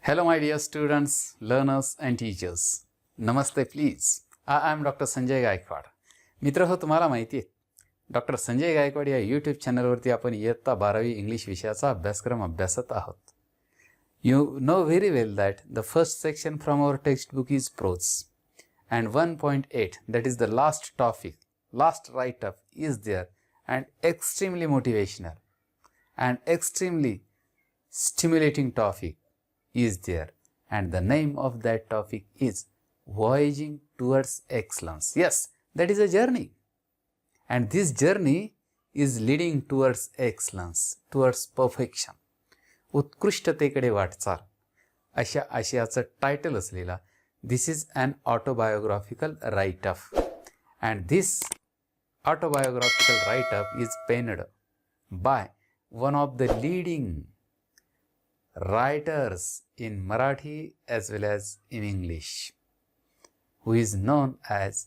Hello my dear students, learners and teachers. Namaste please. I am Dr. Sanjay Gaikwad. मित्र हो, तुम्हाला माहिती आहे डॉक्टर संजय गायकवाड या यूट्यूब चॅनलवरती आपण इयत्ता 12वी इंग्लिश विषयाचा अभ्यासक्रम अभ्यासत आहोत. You know very well that the first section from our textbook is prose and 1.8, that is the last topic, last write-up is there and extremely motivational and extremely stimulating topic is there, and the name of that topic is Voyaging Towards Excellence. Yes, that is a journey, and this journey is leading towards excellence, towards perfection. उत्कृष्टतेकडे वाटचाल अशा आशयाचं title असलेला this is an autobiographical write up, and this autobiographical write up is penned by one of the leading writers in Marathi as well as in English, who is known as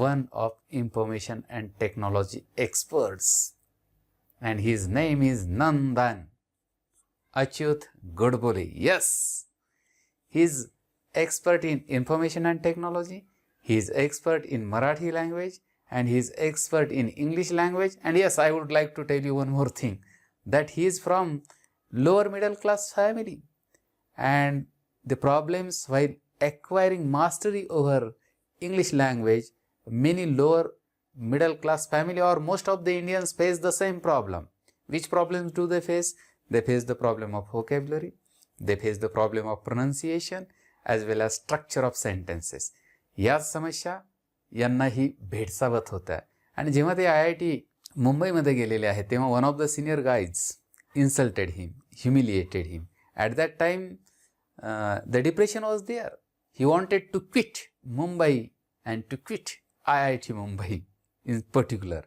one of information and technology experts, and his name is none than achyutgodbole. Yes, he is expert in information and technology, he is expert in Marathi language, and he is expert in English language. And yes, I would like to tell you one more thing, that he is from lower middle class family, and the problems while acquiring mastery over English language, many lower middle class family or most of the Indians face the same problem. Which problems do they face? They face the problem of vocabulary, they face the problem of pronunciation as well as structure of sentences. याच समस्या यांनाही भेडसावत होत्या. आणि जेव्हा ते IIT मुंबईमध्ये गेलेले आहेत तेव्हा one of the senior guides insulted him, humiliated him. At that time, the depression was there. He wanted to quit Mumbai and to quit IIT Mumbai in particular.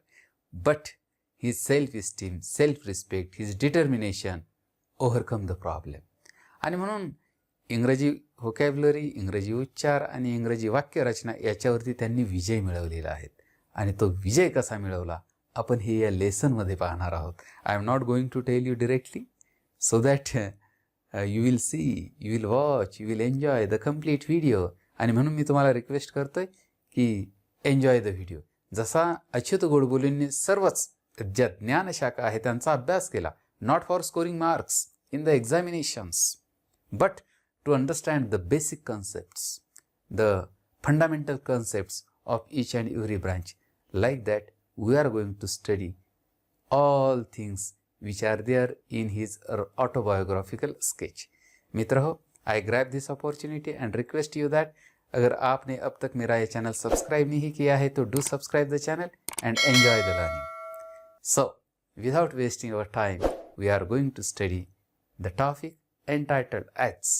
But his self-esteem, self-respect, his determination overcome the problem. आणि म्हणून इंग्रजी vocabulary, इंग्रजी उच्चार आणि इंग्रजी वाक्यरचना याच्यावरती त्यांनी विजय मिळवलेला आहे. आणि तो विजय कसा मिळवला आपण हे या लेसनमध्ये पाहणार आहोत. I am not going to tell you directly so that you will see, you will watch, you will enjoy the complete video. आणि म्हणून मी तुम्हाला रिक्वेस्ट करतोय की एन्जॉय द व्हिडिओ. जसा achyutgodboleंनी सर्वच ज्या ज्ञानशाखा आहे त्यांचा अभ्यास केला, not for scoring marks in the examinations but to understand the basic concepts, the fundamental concepts of each and every branch. Like that we are going to study all things which are there in his autobiographical sketch. मित्र हो, I grab this opportunity and request you that अगर आपने अब तक मेरा ये channel subscribe नहीं किया है तो do subscribe the channel and enjoy the learning. So without wasting our time, we are going to study the topic entitled as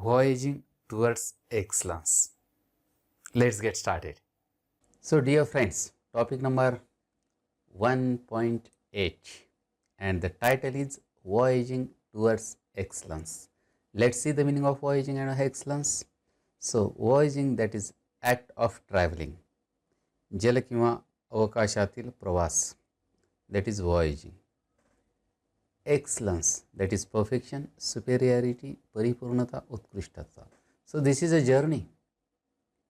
Voyaging Towards Excellence. Let's get started. So dear friends, topic number 1.8 and the title is Voyaging Towards Excellence. Let's see the meaning of voyaging and excellence. So voyaging, that is act of traveling. जल किंवा अवकाशातील प्रवास, that is voyaging. Excellence, that is perfection, superiority, परिपूर्णता, उत्कृष्टता. So this is a journey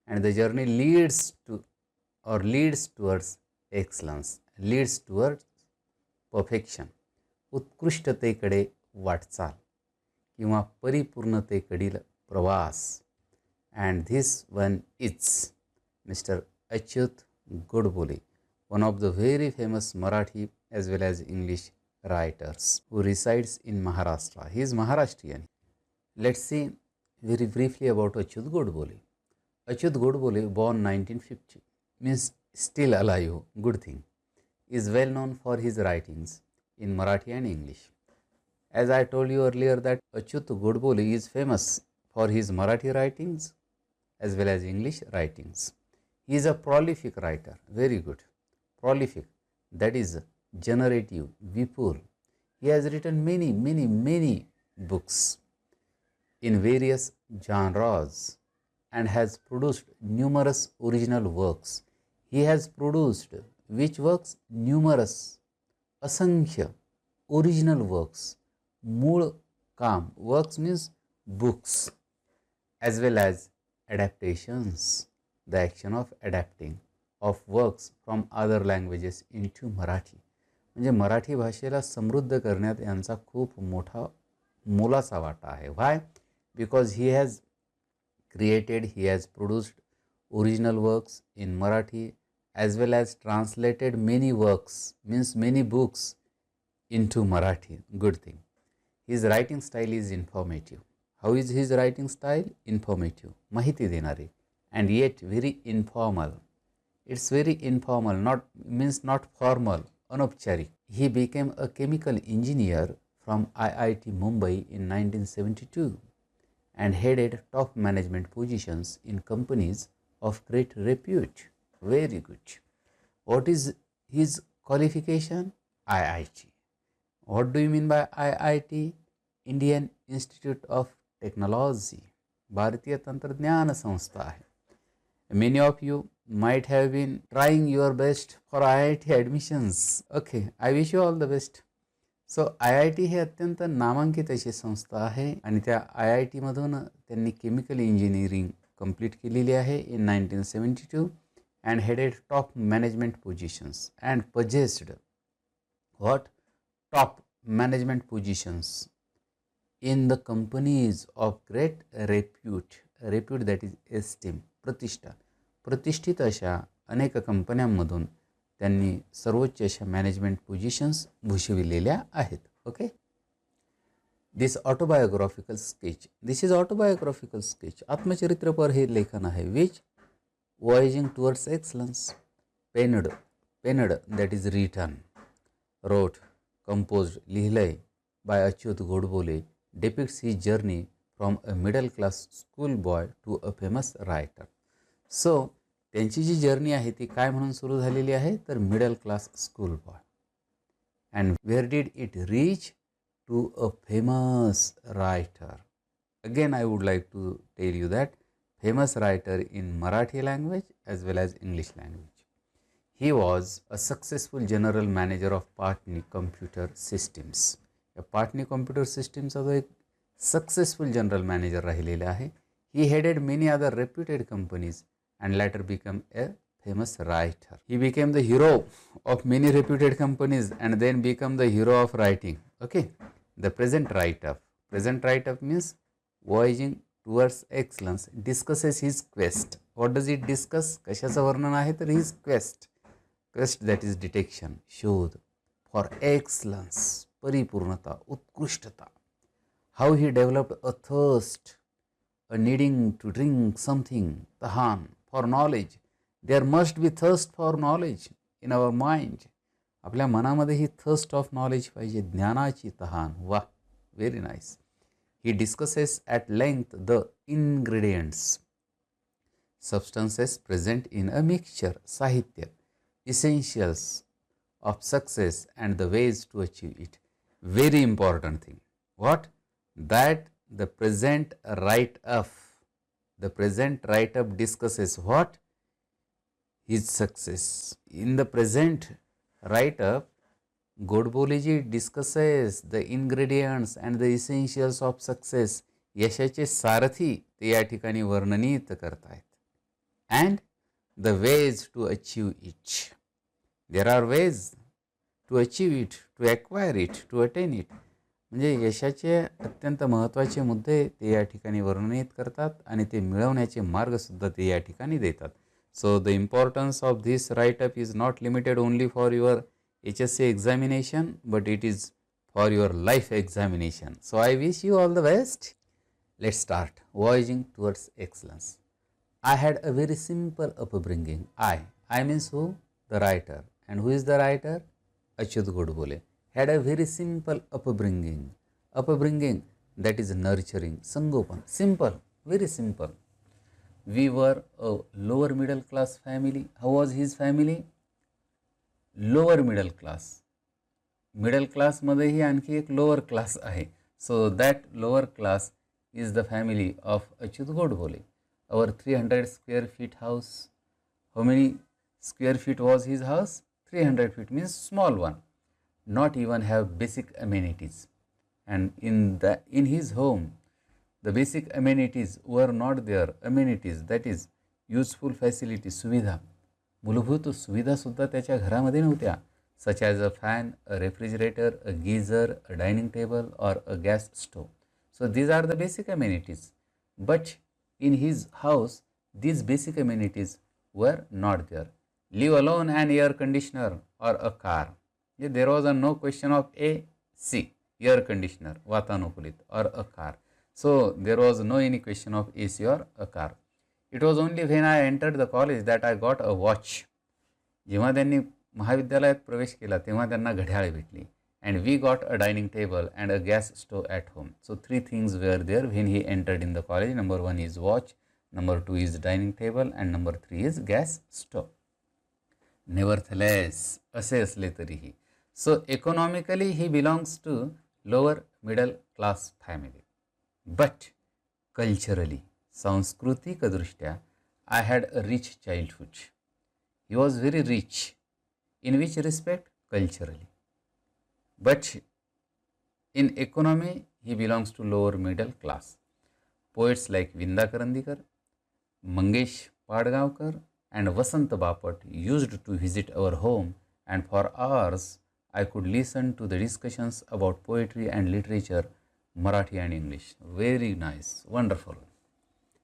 and the journey leads to or leads towards excellence, leads towards perfection. उत्कृष्टतेकडे वाटचाल किंवा परिपूर्णतेकडील प्रवास. And this one is Mr. achyutgodbole, one of the very famous Marathi as well as English writers who resides in Maharashtra. He is Maharashtrian. Let's see very briefly about achyutgodbole. achyutgodbole, born 1950, means still alive, good thing, is well known for his writings in Marathi and English. As I told you earlier that achyutgodbole is famous for his Marathi writings as well as English writings. He is a prolific writer, very good, prolific, that is generative, vipul. He has written many books in various genres and has produced numerous original works. He has produced which works? Numerous, असंख्य original works. मूळ काम, works means books, as well as adaptations, the action of adapting of works from other languages into Marathi. म्हणजे मराठी भाषेला समृद्ध करण्यात यांचा खूप मोठा मोलाचा वाटा आहे. Why? Because he has produced original works in Marathi as well as translated many works, means many books into Marathi. Good thing. His writing style is informative. How is his writing style? Informative. Mahiti denare. And yet very informal. It's very informal, not formal, anupcharik. He became a chemical engineer from IIT Mumbai in 1972 and headed top management positions in companies of great repute. Very good. What is his qualification? IIT. What do you mean by IIT? Indian Institute of Technology. Bharatiya Tantrajnana Samstha hai. Many of you might have been trying your best for IIT admissions. Okay, I wish you all the best. So IIT हे अत्यंत नामांकित अशी संस्था आहे आणि त्या IIT मधून त्यांनी chemical engineering complete केलेली आहे इन 1972 and headed top management positions and possessed what top management positions in the companies of great repute that is esteem प्रतिष्ठित अशा अनेक कंपन्यांमधून त्यांनी सर्वोच्च अशा मॅनेजमेंट पोझिशन्स भूषविलेल्या आहेत. Okay, this is autobiographical sketch आत्मचरित्रपर हे लेखन आहे. Which voyaging towards excellence penned that is written wrote composed लिहिलंय by Achyut Godbole depicts his journey from a middle class school boy to a famous writer. So त्यांची जी journey आहे ती काय म्हणून सुरू झालेली आहे तर middle class school boy. And where did it reach to a famous writer. Again I would like to tell you that famous writer in Marathi language as well as English language. He was a successful general manager of Patni computer systems. या Patni computer सिस्टीमचा जो एक successful general manager राहिलेला आहे. He headed many other reputed companies and later became a famous writer. He became the hero of many reputed companies and then became the hero of writing. Okay, the present write-up means voyaging towards excellence discusses his quest. What does it discuss? कशाचं वर्णन आहे तर his quest that is detection, शोध for excellence, परिपूर्णता, उत्कृष्टता. How he developed a thirst, a needing to drink something, तहान for knowledge. There must be thirst for knowledge in our mind. आपल्या मनामध्ये ही थर्स्ट ऑफ नॉलेज पाहिजे, ज्ञानाची तहान. वाह, very nice. He discusses at length the ingredients substances present in a mixture, साहित्य, essentials of success and the ways to achieve it. Very important thing. What? That the present write-up discusses what? His success. In the present write-up, Godboleji discusses the ingredients and the essentials of success. यशाचे सारथी ते या ठिकाणी वर्णनित करतायत. And the ways to achieve it. There are ways to achieve it, to acquire it, to attain it. म्हणजे यशाचे अत्यंत महत्त्वाचे मुद्दे ते या ठिकाणी वर्णनित करतात आणि ते मिळवण्याचे मार्गसुद्धा ते या ठिकाणी देतात. So the importance of this write up is not limited only for your HSC examination but it is for your life examination. So I wish you all the best. Let's start. Voyaging towards excellence. I had a very simple upbringing. I means who? The writer. And who is the writer? Achyut Godbole. Had a very simple upbringing that is nurturing, sangopan, simple, very simple. We were a lower middle class family. How was his family? Lower middle class. Middle class मध्येही आणखी एक lower class आहे. So that lower class is the family of Achyut Godbole. Our 300 square feet house. How many square feet was his house? 300 feet means small one. Not even have basic amenities, and in his home The basic amenities were not there. Amenities, that is useful facilities, सुविधा, मूलभूत सुविधा सुद्धा त्याच्या घरामध्ये नव्हत्या. Such as a fan, a refrigerator, a geyser, a dining table or a gas stove. So these are the basic amenities. But in his house, these basic amenities were not there. Leave alone an air conditioner or a car. There was no question of AC, air conditioner, वातानुकूलित, or a car. So there was no any question of AC or a car. It was only when I entered the college that I got a watch. जेव्हा त्यांनी महाविद्यालयात प्रवेश केला तेव्हा त्यांना घड्याळ भेटली. And we got a dining table and a gas stove at home. So 3 things were there when he entered in the college. Number 1 is watch, number 2 is dining table, and number 3 is gas stove. Nevertheless, असे असले तरीही. So economically he belongs to lower middle class family. But culturally, सांस्कृतिक दृष्ट्या, I had a rich childhood. He was very rich. In which respect? Culturally. But in economy, he belongs to lower middle class. Poets like Vinda Karandikar, Mangesh Padgaonkar and Vasant Bapat used to visit our home, and for hours I could listen to the discussions about poetry and literature, Marathi and English. Very nice, wonderful.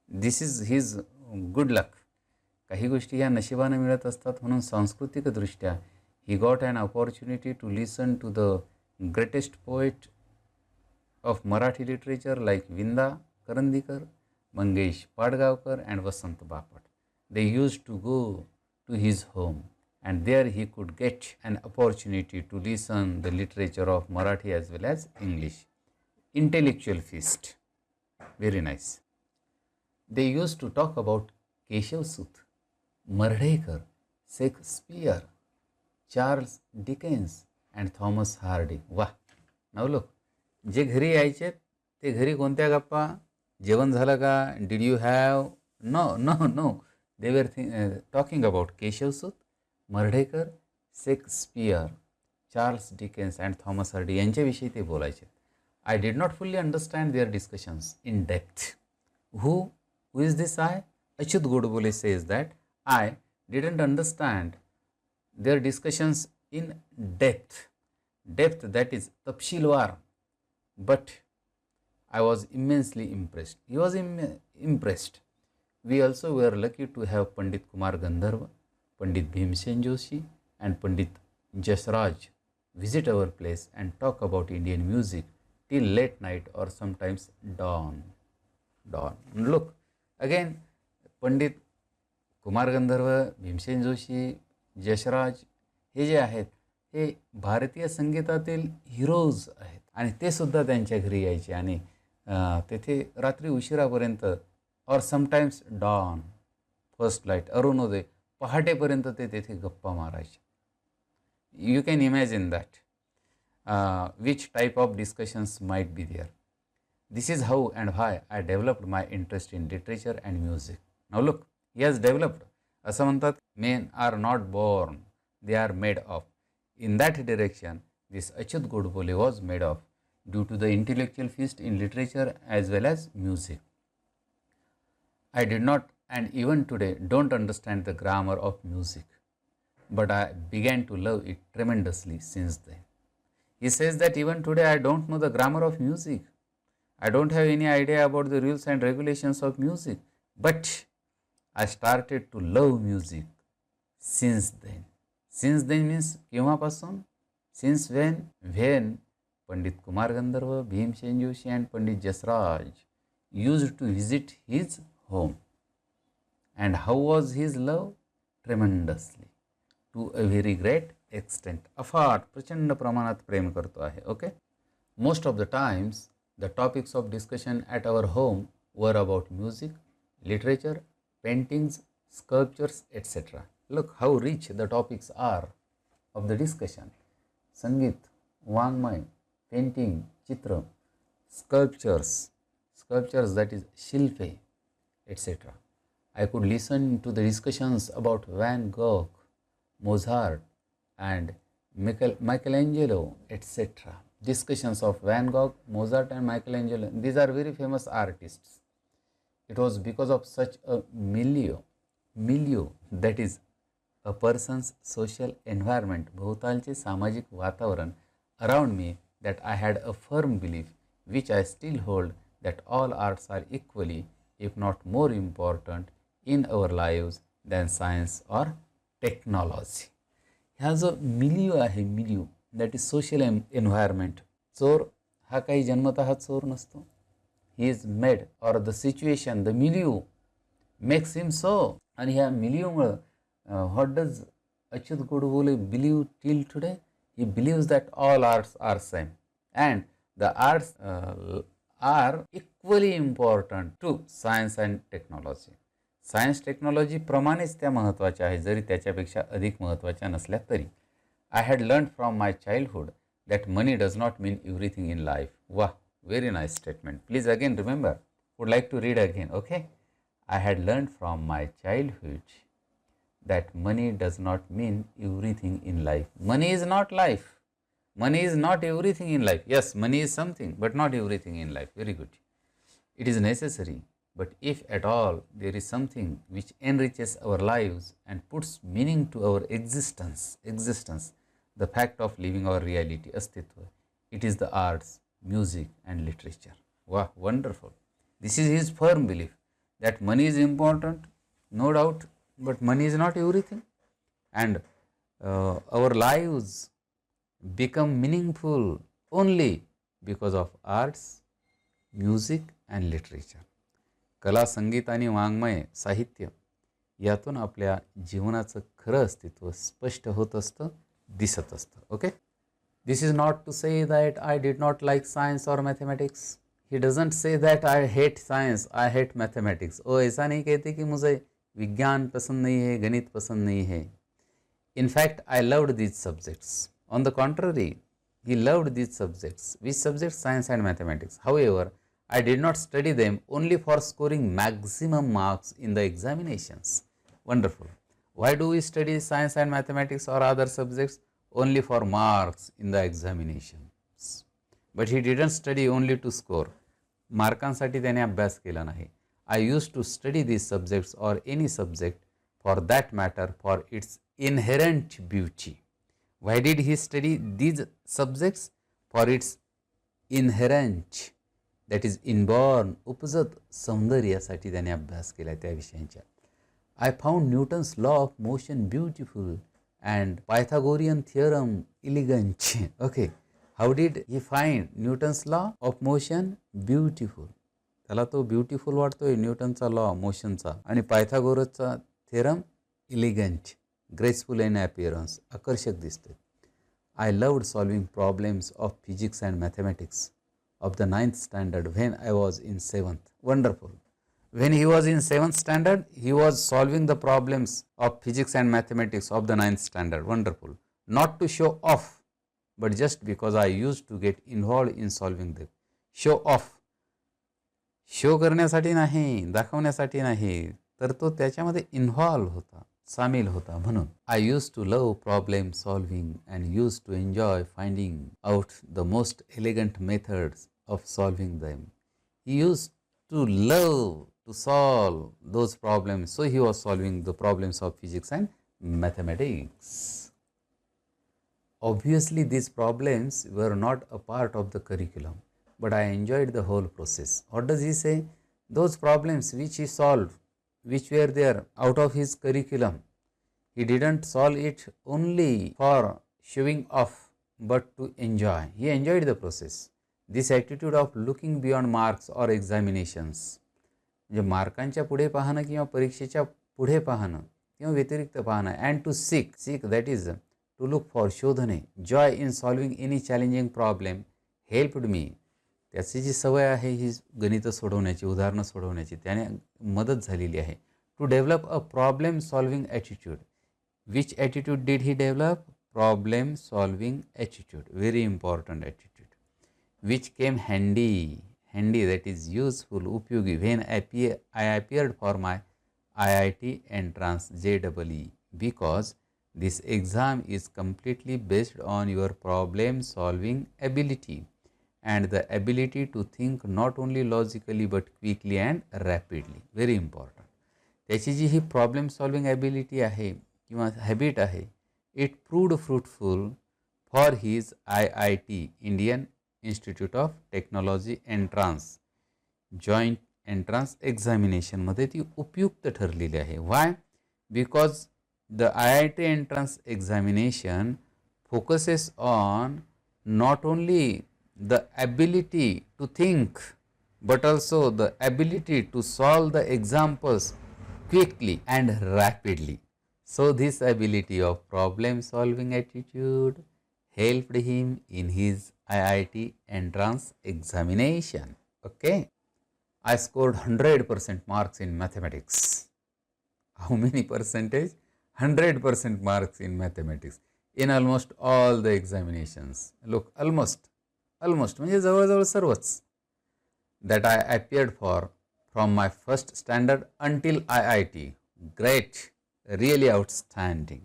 This is his good luck. काही गोष्टी या नशिबाने मिळत असतात म्हणून सांस्कृतिक दृष्ट्या he got an opportunity to listen to the greatest poet of Marathi literature like Vinda Karandikar, Mangesh Padgaonkar and Vasant Bapat. They used to go to his home and there he could get an opportunity to listen the literature of Marathi as well as English. Intellectual feast. Very nice. They used to talk about Keshav Sut, Mardekar, Shakespeare, Charles Dickens and Thomas Hardy. वाह. Now look, जे घरी यायचे ते घरी कोणत्या गप्पा? जेवण झालं का? Did you have? No. They were talking about Keshav Sut, Mardekar, Shakespeare, Charles Dickens and Thomas Hardy यांच्याविषयी ते बोलायचे. I did not fully understand their discussions in depth. Who is this I? Achyutgodbole says that I didn't understand their discussions in depth. Depth, that is tapshilwar. But I was immensely impressed. He was impressed. We also were lucky to have Pandit Kumar Gandharva, Pandit Bhimsen Joshi and Pandit Jasraj visit our place and talk about Indian music till late night or sometimes dawn. Look, again, Pandit Kumar Gandharva, Bhimsen Joshi, Jasraj हे जे आहेत हे भारतीय संगीतातील heroes आहेत आणि ते सुद्धा त्यांच्या घरी यायचे आणि तेथे रात्री उशिरापर्यंत और समटाइम्स डॉन, फर्स्ट लाईट, अरुणोदय, पहाटेपर्यंत ते तेथे गप्पा मारायचे. You can imagine that which type of discussions might be there. This is how and why I developed my interest in literature and music. Now look, he has developed. असं म्हणतात, men are not born, they are made of. In that direction, this Achyutgodbole was made of due to the intellectual feast in literature as well as music. I did not and even today don't understand the grammar of music, but I began to love it tremendously since then. He says that even today I don't know the grammar of music. I don't have any idea about the rules and regulations of music, but I started to love music since then. Since then means केव्हापासून? Since when? When Pandit Kumar Gandharva, Bhimsen Joshi and Pandit Jasraj used to visit his home. And how was his love? Tremendously. To a very great extent. अफाट प्रचंड प्रमाणात प्रेम करतो आहे. Okay? Most of the times the topics of discussion at our home were about music, literature, paintings, sculptures, etc. Look how rich the topics are of the discussion. Sangeet, Vangmay, painting, chitra, sculptures that is shilpe, etc. I could listen to the discussions about Van Gogh, Mozart and Michelangelo, etc. discussions of Van Gogh, Mozart and Michelangelo. These are very famous artists. It was because of such a milieu that is a person's social environment, भोवतालचे सामाजिक वातावरण around me, that I had a firm belief, which I still hold, that all arts are equally, if not more important in our lives than science or technology. ह्या जो मिलियो आहे, मिलियो that is social environment. चोर हा काही जन्मतः चोर नसतो. He is made or the situation, the milieu makes him so. आणि ह्या मिलियोमुळं what does Achyut Godbole believe till today? He believes that all arts are same and the arts are equally important to science and technology. Science technology प्रमाणेच त्या महत्त्वाच्या आहे, जरी त्याच्यापेक्षा अधिक महत्त्वाच्या नसल्या तरी. I had learned from my childhood that money does not mean everything in life. वाह, very nice statement. Please again remember. Would like to read again, okay? I had learned from my childhood that money does not mean everything in life. Money is not life. Money is not everything in life. Yes, money is something, but not everything in life. Very good. It is necessary, but if at all there is something which enriches our lives and puts meaning to our existence, the fact of living our reality, astitva, it is the arts, music and literature. Wow, wonderful. This is his firm belief that money is important, no doubt, but money is not everything, and our lives become meaningful only because of arts, music and literature. कला, संगीत आणि वाङ्मय साहित्य यातून आपल्या जीवनाचं खरं अस्तित्व स्पष्ट होत असतं, दिसत असतं. Okay, this is not to say that I did not like science और mathematics. He doesn't say that I hate science, I hate mathematics. वो ऐसा नहीं कहते कि मुझे विज्ञान पसंद नहीं है, गणित पसंद नहीं है. In fact, I loved these subjects. On the contrary, he loved these subjects. Which subjects? Science and mathematics. However, I did not study them only for scoring maximum marks in the examinations. Wonderful. Why do we study science and mathematics or other subjects? Only for marks in the examinations. But he didn't study only to score. मार्कांसाठी त्याने अभ्यास केला नाही. I used to study these subjects or any subject for that matter for its inherent beauty. Why did he study these subjects? For its inherent, that is inborn, उपजत सौंदर्यासाठी त्याने अभ्यास केला त्या विषयांच्या. I found Newton's law of motion beautiful and Pythagorean theorem elegant. Okay, how did he find Newton's law of motion beautiful? त्याला तो beautiful वाटतोय, न्यूटनचा law मोशनचा, आणि पायथागोरसचा theorem elegant, graceful in appearance, आकर्षक दिसतोय. I loved solving problems of physics and mathematics of the 9th standard when I was in 7th. Wonderful. When he was in 7th standard, he was solving the problems of physics and mathematics of the 9th standard. Wonderful. Not to show off, but just because I used to get involved in solving them. Show off. Show करण्यासाठी नाही, दाखवण्यासाठी नाही, तर तो त्याच्यामध्ये involve होता, सामील होता. म्हणून I use to love problem solving and use to enjoy finding out the most elegant methods of solving them. He use to love to solve those problems, so he was solving the problems of physics and mathematics. Obviously, these problems were not a part of the curriculum, but I enjoyed the whole process. What does he say? Those problems which he solved, which were there out of his curriculum, he didn't solve it only for showing off, but to enjoy. He enjoyed the process. This attitude of looking beyond marks or examinations, म्हणजे मार्कांच्या पुढे पाहणं किंवा परीक्षेच्या पुढे पाहणं किंवा व्यतिरिक्त पाहणं, and to seek, that is to look for, शोधणे, joy in solving any challenging problem helped me. त्याची जी सवय आहे ही गणितं सोडवण्याची, उदाहरणं सोडवण्याची, त्याने मदत झालेली आहे. To develop a problem solving attitude. Which attitude did he develop? Problem solving attitude. Very important attitude. Which came handy that is useful, उपयोगी, when I appeared for my IIT entrance JEE, because This exam is completely based on your problem solving ability and the ability to think not only logically but quickly and rapidly. Very important. त्याची जी ही problem solving ability आहे किंवा habit आहे, it proved fruitful for his IIT Indian Institute of Technology entrance joint entrance एक्झामिनेशनमध्ये ती उपयुक्त ठरलेली आहे. Why? Because the IIT entrance examination focuses on not only the ability to think but also the ability to solve the examples quickly and rapidly. So this ability of problem solving attitude helped him in his IIT entrance examination. Okay, I scored 100% marks in mathematics. How many percentage? 100% marks in mathematics in almost all the examinations. Look, almost म्हणजे जवळजवळ सर्वच that I appeared for from my first standard until IIT. Great, really outstanding.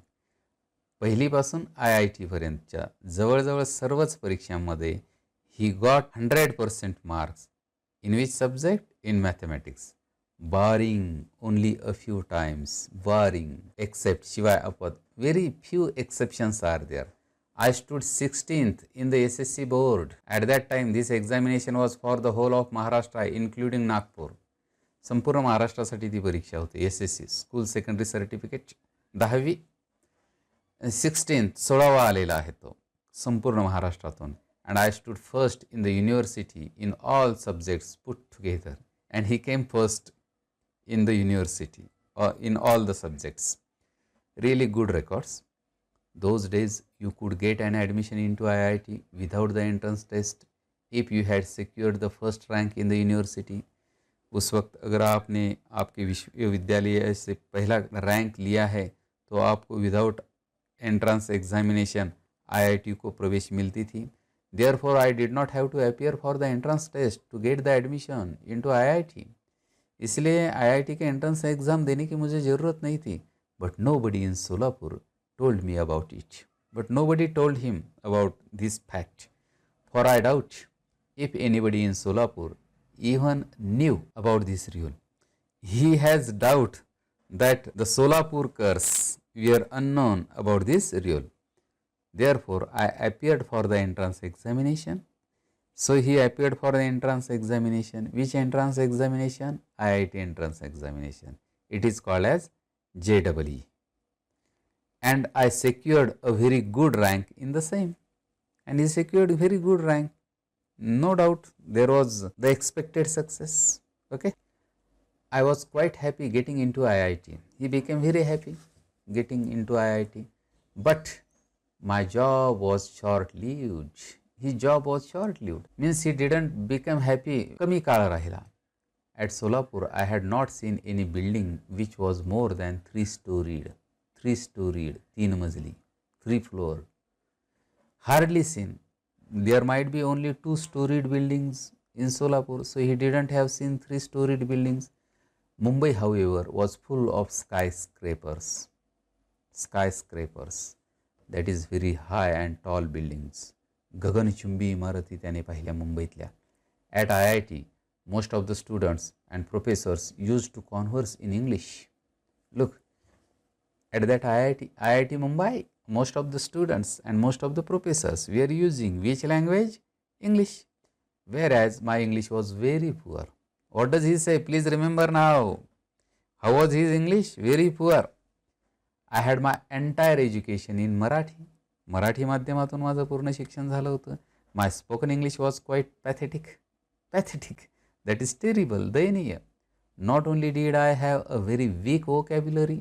पहिलीपासून IIT पर्यंतच्या जवळजवळ सर्वच परीक्षांमध्ये he got 100% marks. In which subject? In mathematics. Barring only a few times, barring, except शिवाय अपद, very few exceptions are there. I stood 16th in the SSC board. At that time, this examination was for the whole of Maharashtra, including Nagpur. संपूर्ण महाराष्ट्रासाठी ती परीक्षा होती. SSC school secondary certificate 10वी 16th 16वा आलेला आहे तो संपूर्ण महाराष्ट्रातून. And I stood first in the university in all subjects put together, and he came first in the university or in all the subjects. Really good records. Those days you could get an admission into IIT without the entrance test if you had secured the first rank in the university. उस वक्त अगर आपने आपके विश्वविद्यालय से पहला rank लिया है तो आपको विदाउट एंट्रेंस एग्जामिनेशन IIT को प्रवेश मिलती थी. Therefore I did not have to appear for the entrance test to get the admission into IIT. इसलिए IIT के एंट्रेंस एग्ज़ाम देने की मुझे ज़रूरत नहीं थी. But nobody in Solapur told me about it. But nobody told him about this fact. For I doubt if anybody in Solapur even knew about this rule. He has doubt that the Solapurkars were unknown about this rule. Therefore, I appeared for the entrance examination. So he appeared for the entrance examination. Which entrance examination? IIT entrance examination. It is called as JEE. And I secured a very good rank in the same. And he secured a very good rank. No doubt there was the expected success. Okay. I was quite happy getting into IIT. He became very happy getting into IIT. But my job was short-lived. His job was short-lived. Means he didn't become happy. कमी काळ राहिला. At Solapur, I had not seen any building which was more than 3-storied. 3 मजली, 3 floor. Hardly seen. There might be only 2-storied buildings in Solapur, so he didn't have seen 3-storied buildings. Mumbai, however, was full of skyscrapers. Skyscrapers. That is very high and tall buildings. गगनचुंबी इमारती त्याने पाहिल्या मुंबईतल्या. At IIT, most of the students and professors used to converse in English. Look, at that IIT Mumbai, most of the students and most of the professors were using which language? English. Whereas my English was very poor. What does he say? Please remember now. How was his English? Very poor. I had my entire education in Marathi. Marathi माध्यमातून माझं पूर्ण शिक्षण झालं होतं. My spoken English was quite pathetic. That is terrible, दयनीय. Not only did I have a very weak vocabulary,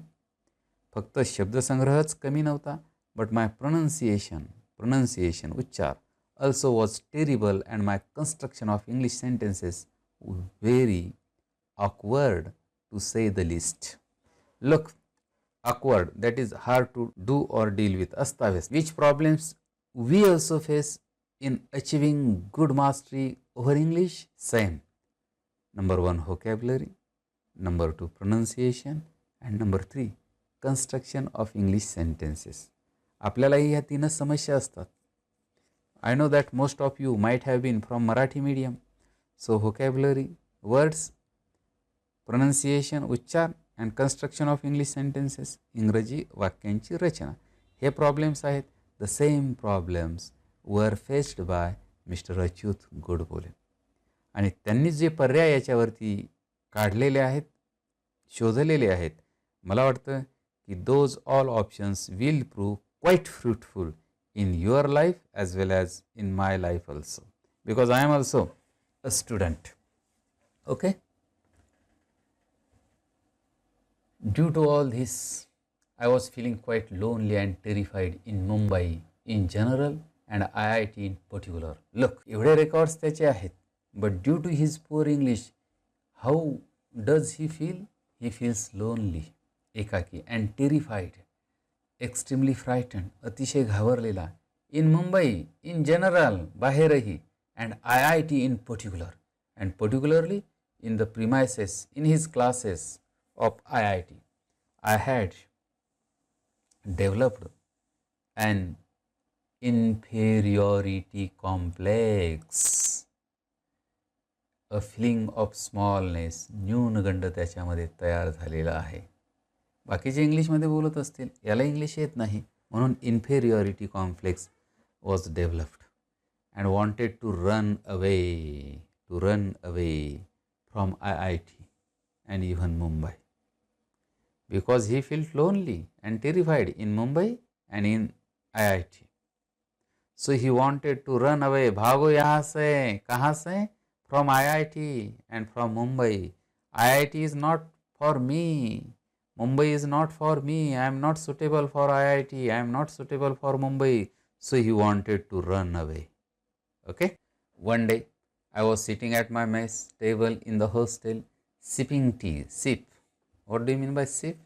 फक्त शब्दसंग्रहच कमी नव्हता, बट माय प्रोनन्सिएशन उच्चार also was terrible, and my construction of English sentences very awkward, to say the least. Look, awkward, that is hard to do or deal with. Astavyast, which problems we also face in achieving good mastery over English? Same. Number 1, vocabulary. Number 2, pronunciation. And number 3, construction of English sentences. आपल्यालाही ह्या तीनच समस्या असतात. I know that most of you might have been from Marathi medium. So vocabulary, words, pronunciation, उच्चार and construction of English sentences, इंग्रजी वाक्यांची रचना, हे problems आहेत. The same problems were faced by Mr. achyutgodbole. आणि त्यांनी जे पर्याय याच्यावरती काढलेले आहेत, शोधलेले आहेत, मला वाटतं की those all options will prove quite fruitful in your life as well as in my life also, because I am also a student. Okay. Due to all this, I was feeling quite lonely and terrified in Mumbai in general and IIT in particular. Look, एवढे records त्याचे आहेत, but due to his poor English, how does he feel? He feels lonely, एकाकी, and terrified, extremely frightened, अतिशय घाबरलेला, in Mumbai in general, बाहेरही, and IIT in particular, and particularly in the premises, in his classes of IIT. I had developed an inferiority complex, a feeling of smallness, न्यूनगंड त्याच्यामध्ये तयार झालेला आहे. बाकीचे इंग्लिशमध्ये बोलत असतील, याला इंग्लिश येत नाही, म्हणून inferiority complex was developed and wanted to run away from IIT and even Mumbai, because he felt lonely and terrified in Mumbai and in IIT. So he wanted to run away. भागो यहाँ से, कहाँ से? From IIT and from Mumbai. IIT is not for me. Mumbai is not for me. I am not suitable for IIT. I am not suitable for Mumbai. So he wanted to run away. Okay. One day, I was sitting at my mess table in the hostel, sipping tea. Sip. What do you mean by sip?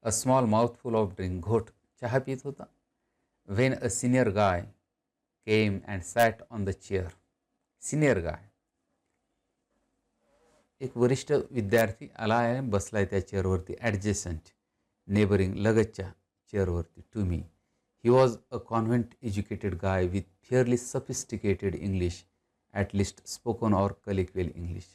A small mouthful of drink. Ghot. Chaha peet hota. When a senior guy came and sat on the chair. Senior guy. एक वरिष्ठ विद्यार्थी आला आहे, बसलाय त्या चेअरवरती, adjacent, neighbouring, लगतच्या चेअरवरती, to me. He was a convent educated guy with fairly sophisticated English, at least spoken or colloquial English.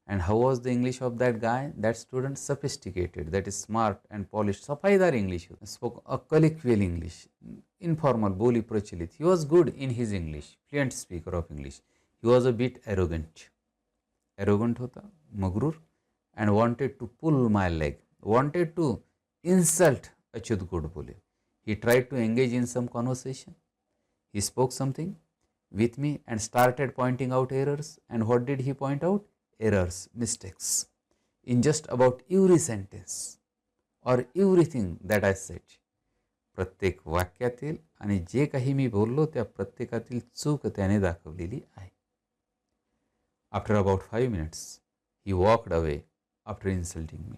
And how was the English of that guy, that student? Sophisticated, that is smart and polish, सफाईदार English, spoke a colloquial English, informal, बोली प्रचलित. He was good in his English, fluent speaker of English. He was a bit arrogant होता, मगरूर, and wanted to pull my leg, wanted to insult achyutgodbole. He tried to engage in some conversation. He spoke something with me and started pointing out errors. And what did he point out? Errors, mistakes in just about every sentence or everything that I said. प्रत्येक वाक्यातील आणि जे काही मी बोललो त्या प्रत्येकातील चूक त्याने दाखवलेली आहे. After about 5 minutes, he walked away after insulting me.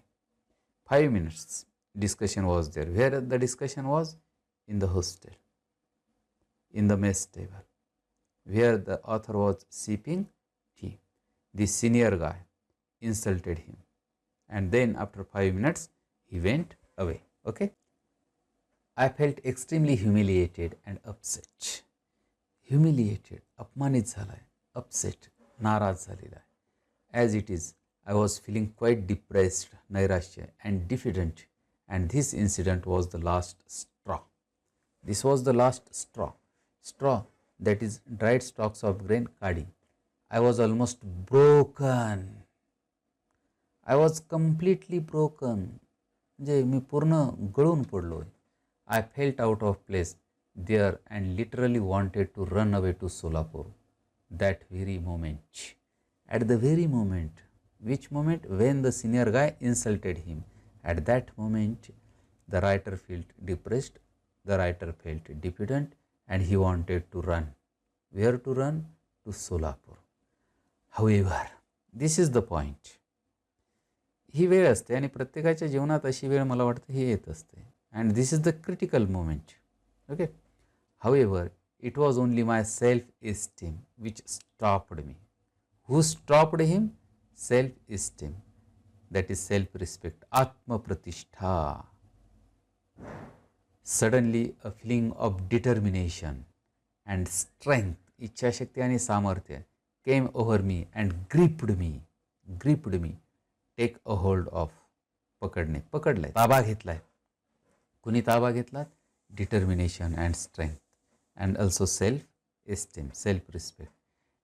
5 minutes discussion was there. Where the discussion was? In the hostel, in the mess table, where the author was sipping tea. The senior guy insulted him. And then after 5 minutes, he went away. Okay? I felt extremely humiliated and upset. Humiliated, अपमानित झालाय, upset, नाराज झालेला आहे. As it is, I was feeling quite depressed, nairashya and diffident, and this incident was the last straw. This was the last straw. Straw, that is dried stalks of grain, kadi. I was almost broken. I was completely broken. म्हणजे मी पूर्ण गळून पडलोय. I felt out of place there and literally wanted to run away to Solapur. That very moment, at the very moment, which moment? When the senior guy insulted him. At that moment, the writer felt depressed, the writer felt diffident, and he wanted to run. Where to run? To Solapur. However, this is the point. ही वेळ असते आणि प्रत्येकाच्या जीवनात अशी वेळ मला वाटतं ही येत असते. And this is the critical moment. Okay. However, it was only my self-esteem which stopped me. Who stopped him? Self-esteem. That is self-respect. Atma Pratishtha. Suddenly a feeling of determination and strength, इच्छाशक्ती आणि सामर्थ्य came over me and gripped me, take a hold of, पकडलंय, ताबा घेतलाय. कुणी ताबा घेतला? Determination and strength and also self-esteem, self-respect.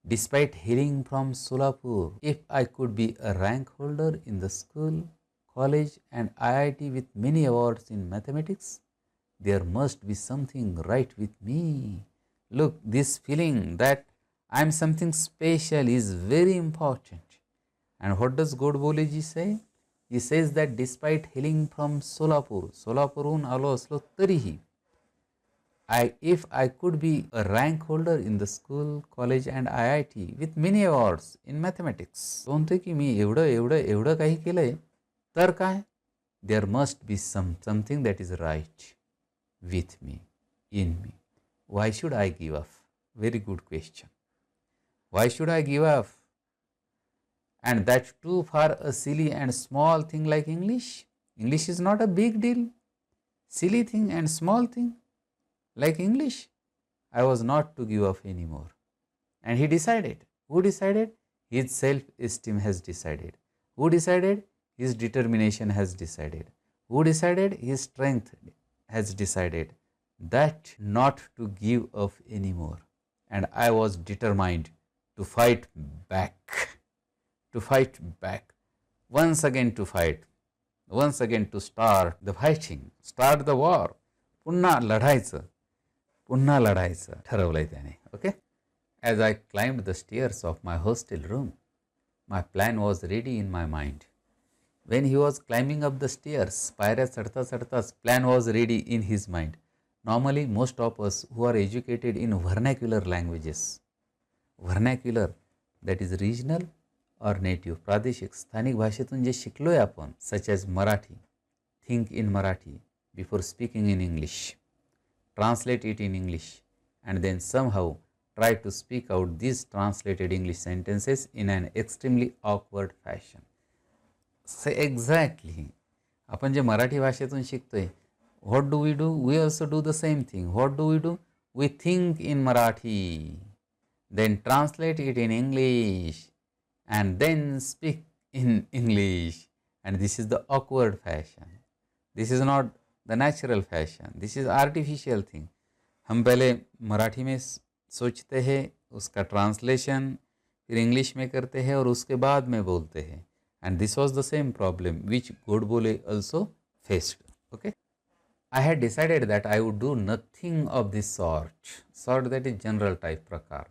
Despite hailing from Solapur, if I could be a rank holder in the school, college and IIT with many awards in mathematics, there must be something right with me. Look, this feeling that I am something special is very important. And what does Godbole ji say? He says that despite hailing from Solapurhun आलो असलो तरीही, if I could be a rank holder in the school, college and IIT with many awards in mathematics, कोणते की मी एवढं काही केलंय, तर काय? There must be something that is right with me, in me. Why should I give up? Very good question. Why should I give up? And that too for a silly and small thing like English. English is not a big deal. Silly thing and small thing like English. I was not to give up anymore. And he decided. Who decided? His self-esteem has decided. Who decided? His determination has decided. Who decided? His strength has decided that not to give up anymore. And I was determined to fight back. Once again to fight. Once again to start the fighting. Start the war. पुन्हा लढायचं ठरवलंय त्याने. Okay? As I climbed the stairs of my hostel room, my plan was ready in my mind. When he was climbing up the stairs, पायऱ्या चढताच plan was ready in his mind. Normally, most of us who are educated in vernacular languages, vernacular that is regional or native, प्रादेशिक स्थानिक भाषेतून जे शिकलोय आपण, such as Marathi, think in Marathi before speaking in English, translate it in English, and then somehow try to speak out these translated English sentences in an extremely awkward fashion. Say exactly. आपण जे मराठी भाषेतून शिकतोय, what do? We also do the same thing. What do? We think in Marathi, then translate it in English, and then speak in English. And this is the awkward fashion. This is not the natural fashion. This is artificial thing. हम पहले मराठी में सोचते हैं, उसका translation फिर English में करते हैं और उसके बाद में बोलते हैं. And this was the same problem which Godbole also faced. Okay. I had decided that I would do nothing of this sort that is general type prakar.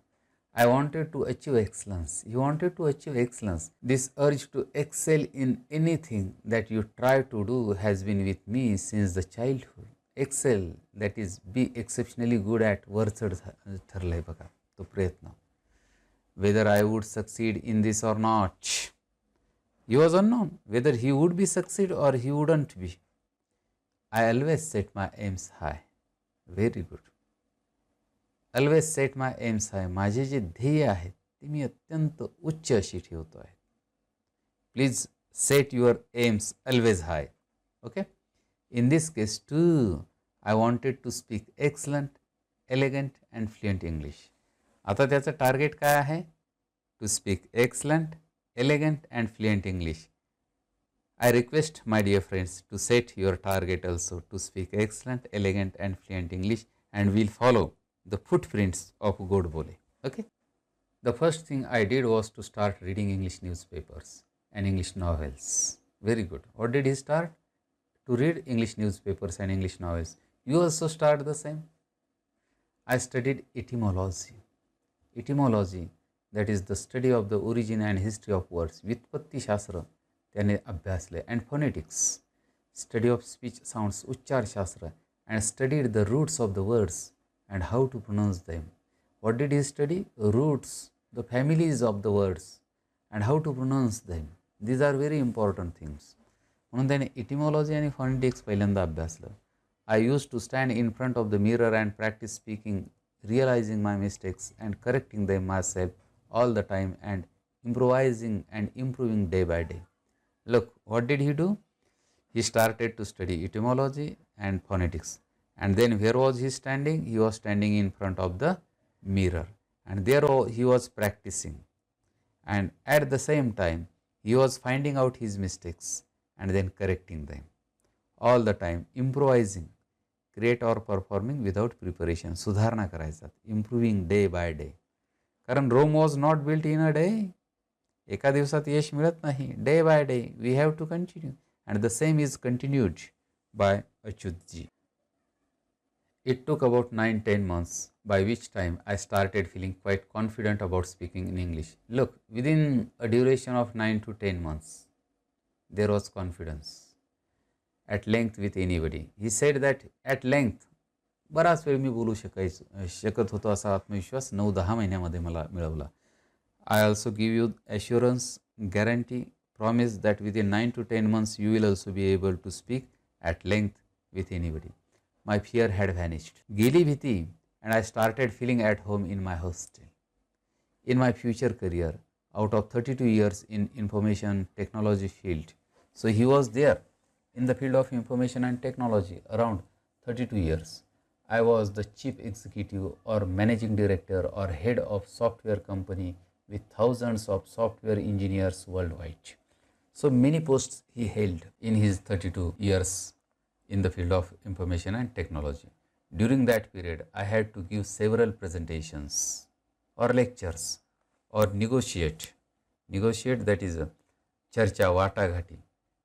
I wanted to achieve excellence. You wanted to achieve excellence. This urge to excel in anything that you try to do has been with me since the childhood. Excel, that is be exceptionally good at वरचढ ठरलंय बघा तो प्रयत्न. Whether I would succeed in this or not, he was unknown whether he would be succeed or he wouldn't be. I always set my aims high. Very good. Always set my aims high. माझे जे ध्येय आहेत ते मी अत्यंत उच्च अशी ठेवतो आहे. Please set your aims always high. Okay. In this case too, I wanted to speak excellent, elegant and fluent English. आता त्याचं टार्गेट काय आहे? To speak excellent, elegant and fluent English. I request my dear friends to set your target also to speak excellent, elegant and fluent English, and we'll follow the footprints of Godbole. Okay. The first thing I did was to start reading English newspapers and English novels. Very good. What did he start? To read English newspapers and English novels. You also start the same. I studied etymology. Etymology, that is the study of the origin and history of words. व्युत्पत्ती शास्त्र त्याने अभ्यासले. And phonetics, study of speech sounds, उच्चार शास्त्र, and studied the roots of the words and how to pronounce them. What did he study? Roots, the families of the words and how to pronounce them. These are very important things. म्हणून त्याने etymology आणि phonetics पहिल्यांदा अभ्यासलं. I used to stand in front of the mirror and practice speaking, realizing my mistakes and correcting them myself all the time and improvising and improving day by day. Look, what did he do? He started to study etymology and phonetics. And then where was he standing? He was standing in front of the mirror, and there he was practicing, and at the same time he was finding out his mistakes and then correcting them. All the time improvising, create or performing without preparation. सुधारणा करायचा, improving day by day. कारण Rome was not built in a day. एका दिवसात यश मिळत नाही. Day by day we have to continue, and the same is continued by Achyutji. It took about 9-10 months, by which time I started feeling quite confident about speaking in English. Look, within a duration of 9 to 10 months, there was confidence at length with anybody. He said that at length, बराच वेळ मी बोलू शकत होतो असा आत्मविश्वास 9-10 महिन्यामध्ये मला मिळवला. I also give you assurance, guarantee, promise that within 9 to 10 months you will also be able to speak at length with anybody. My fear had vanished. गेली भीती, and I started feeling at home in my hostel. In my future career, out of 32 years in information technology field, so he was there in the field of information and technology around 32 years. I was the chief executive or managing director or head of software company with thousands of software engineers worldwide. So many posts he held in his 32 years in the field of information and technology. During that period, I had to give several presentations or lectures or negotiate, that is a charcha, vataghati,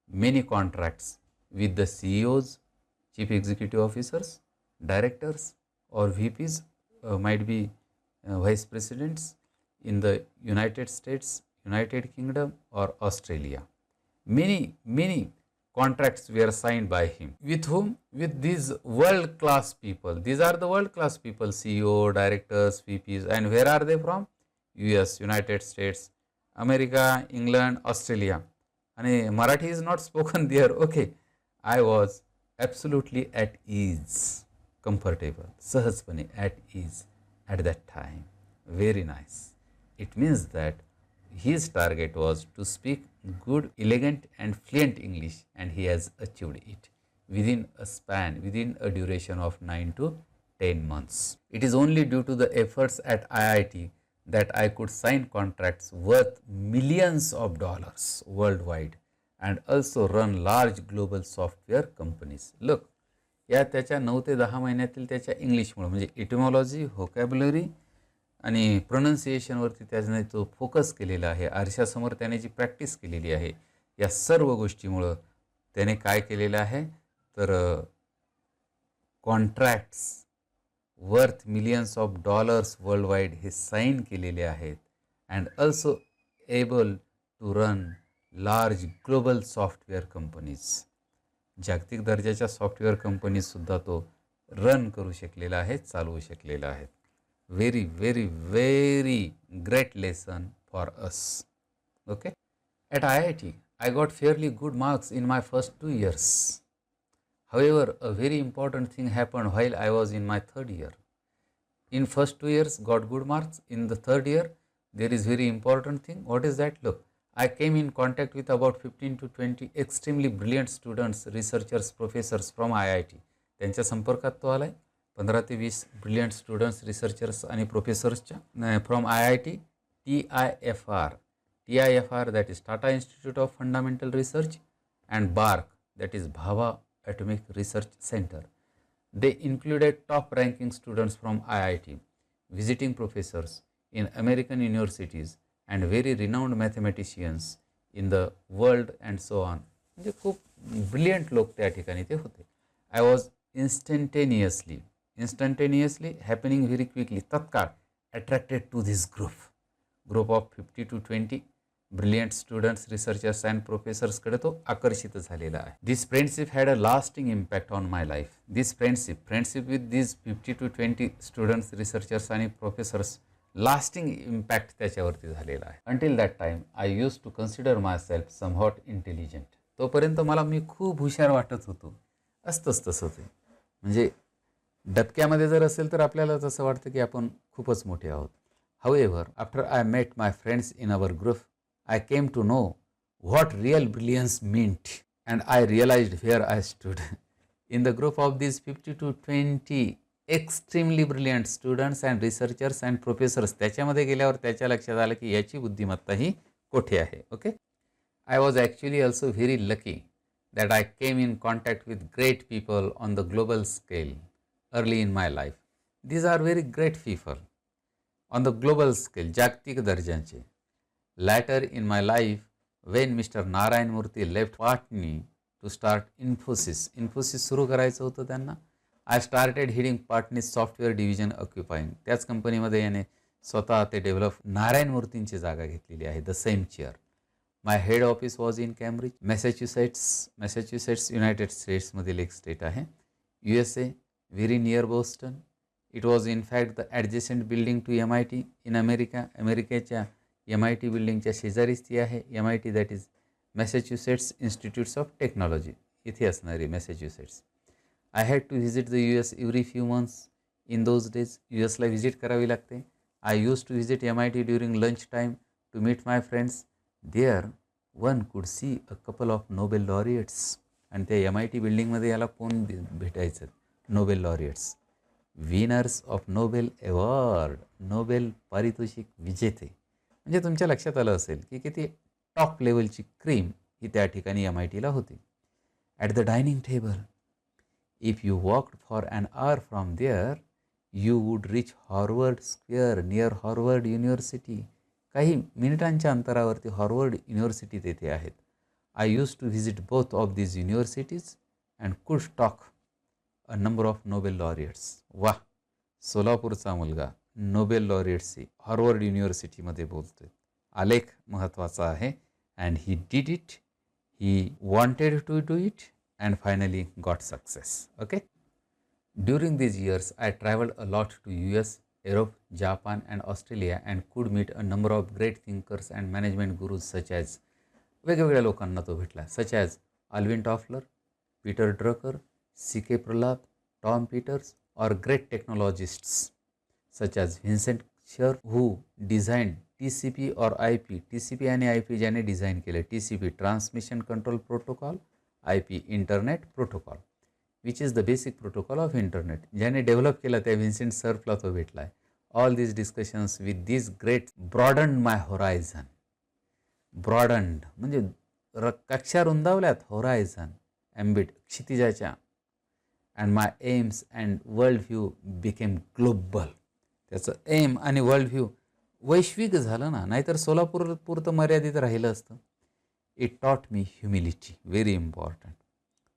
many contracts with the CEOs, chief executive officers, directors or VPs, might be vice presidents in the United States, United Kingdom or Australia. Many contracts were signed by him. With whom? With these world-class people. These are the world-class people, CEO, directors, VPs. And where are they from? US, United States, America, England, Australia. And Marathi is not spoken there. Okay. I was absolutely at ease, comfortable, sahajpane at ease at that time. Very nice. It means that his target was to speak good, elegant and fluent English, and he has achieved it within a duration of 9 to 10 months. It is only due to the efforts at IIT that I could sign contracts worth millions of dollars worldwide and also run large global software companies. Look, या त्याच्या 9 ते 10 महिन्यातील त्याच्या इंग्लिशमुळे म्हणजे इटिमॉलॉजी, vocabulary आणि प्रोनन्सिएशनवरती त्याने तो focus केलेला आहे. आरशासमोर त्याने जी प्रॅक्टिस केलेली आहे, या सर्व गोष्टीमुळं त्याने काय केलेलं आहे तर contracts worth millions of dollars world wide हे साईन केलेले आहेत and also able to run large global software companies. जागतिक दर्जाच्या सॉफ्टवेअर कंपनीजसुद्धा तो रन करू शकलेला आहे, चालवू शकलेला आहे. Very, very, very great lesson for us. Okay. At IIT, I got fairly good marks in my first 2 years. However, a very important thing happened while I was in my 3rd year. In first 2 years, got good marks. In the 3rd year, there is very important thing. What is that? Look, I came in contact with about 15 to 20 extremely brilliant students, researchers, professors from IIT. त्यांच्या संपर्कात तो आलाय. 15 ते 20 brilliant students, researchers आणि प्रोफेसर्सच्या from IIT, TIFR that is Tata Institute of Fundamental Research, and BARC that is Bhabha Atomic Research Center. They included top ranking students from IIT, visiting professors in American universities and very renowned mathematicians in the world and so on. म्हणजे खूप brilliant लोक त्या ठिकाणी ते होते. I was instantaneously happening very quickly, tatkal attracted to this group of 50 to 20 brilliant students, researchers and professors कडे तो आकर्षित झालेला आहे. This friendship had a lasting impact on my life. This friendship with these 50 to 20 students, researchers आणि professors, lasting impact त्याच्यावरती झालेला आहे. Until that time I used to consider myself somewhat intelligent. तोपर्यंत मला मी खूप हुशार वाटत होतो. असतंच तसं ते, म्हणजे डबक्यामध्ये जर असेल तर आपल्याला तसं वाटतं की आपण खूपच मोठे आहोत. However, after I met my friends in our group, I came to know what real brilliance meant and I realized where I stood. In the group of these 50 to 20 extremely brilliant students and researchers and professors, त्याच्यामध्ये गेल्यावर त्याच्या लक्षात आलं की याची बुद्धिमत्ता ही कोठे आहे. Okay, I was actually also very lucky that I came in contact with great people on the global scale early in my life. These are very great people on the global scale, जागतिक दर्जाचे. Later in my life, when Mr. Narayan Murthy left Patni to start Infosys सुरू करायचं होतं त्यांना, I started heading Patni's software division occupying. त्याच कंपनीमध्ये याने स्वतः ते डेव्हलप नारायण मूर्तींची जागा घेतलेली आहे, the same chair. My head office was in Cambridge, Massachusetts United स्टेट्समधील एक स्टेट आहे. USA, very near Boston. It was in fact the adjacent building to MIT in America. अमेरिकेच्या MIT बिल्डिंगच्या शेजारीच ती आहे. MIT that is Massachusetts institutes of technology, इथे असणारी Massachusetts. I had to visit the US every few months in those days. USला visit करावी लागते. I used to visit MIT during lunch time to meet my friends. There one could see a couple of Nobel laureates. आणि त्या MIT बिल्डिंगमध्ये याला कोण भेटायचं? Nobel laureates, winners of Nobel award, Nobel पारितोषिक विजेते. म्हणजे तुमच्या लक्षात आलं असेल की किती टॉप लेवलची क्रीम ही त्या ठिकाणी MITला होती. At the dining table, if you walked for an hour from there, you would reach Harvard Square near Harvard University. काही मिनिटांच्या अंतरावरती हार्वर्ड युनिव्हर्सिटी तेथे आहेत. I used to visit both of these universities and could talk a number of Nobel laureates. वाह, सोलापूरचा मुलगा Nobel लॉरिएट्सची Harvard युनिव्हर्सिटीमध्ये बोलतोय. आलेख महत्त्वाचा आहे. And he did it, he wanted to do it and finally got success. Okay, during these years I traveled a lot to US, Europe, Japan and Australia and could meet a number of great thinkers and management gurus such as, वेगवेगळ्या लोकांना तो भेटला, such as Alvin Toffler, Peter Drucker, C.K. Prahlad, Tom Peters, or great technologists such as Vincent Sher who designed TCP or IP. TCP आणि IP ज्याने design केले. TCP transmission control protocol, IP internet protocol, which is the basic protocol of internet. ज्याने develop केला त्या Vincent सर्फला तो भेटला आहे. All these discussions with this great broadened my horizon. Broadened म्हणजे कक्षा रुंदावल्यात, होरायझन एम्बिट क्षितिजाच्या. And my aims and world view became global. त्याचं एम आणि वर्ल्ड व्ह्यू वैश्विक झालं ना, नाहीतर सोलापूर पुरतं मर्यादित राहिलं असतं. It taught me humility, very important.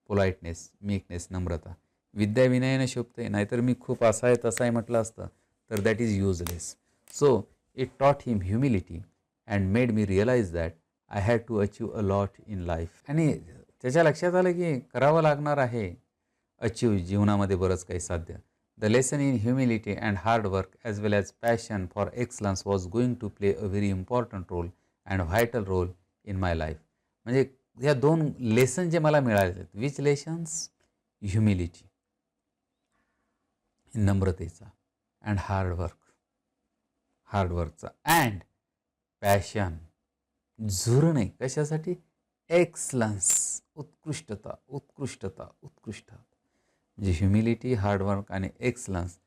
Politeness, meekness, नम्रता. विद्या विनयाने शोभते, नाहीतर मी खूप असा आहे तसा आहे म्हटलं असतं तर that is useless. So it taught him humility and made me realise that I had to achieve a lot in life. आणि त्याच्या लक्षात आलं की करावं लागणार आहे अचीव जीवनामध्ये बरंच काही साध्य. The lesson in humility and hard work as well as passion for excellence was going to play a very important role and vital role in my life. म्हणजे ह्या दोन लेसन जे मला मिळाले, विच लेसन्स? ह्युमिलिटी, नम्रतेचा, and हार्डवर्कचा, and passion, झुरणे कशासाठी? एक्सलन्स, उत्कृष्टता. म्हणजे ह्युमिलिटी, हार्डवर्क आणि excellence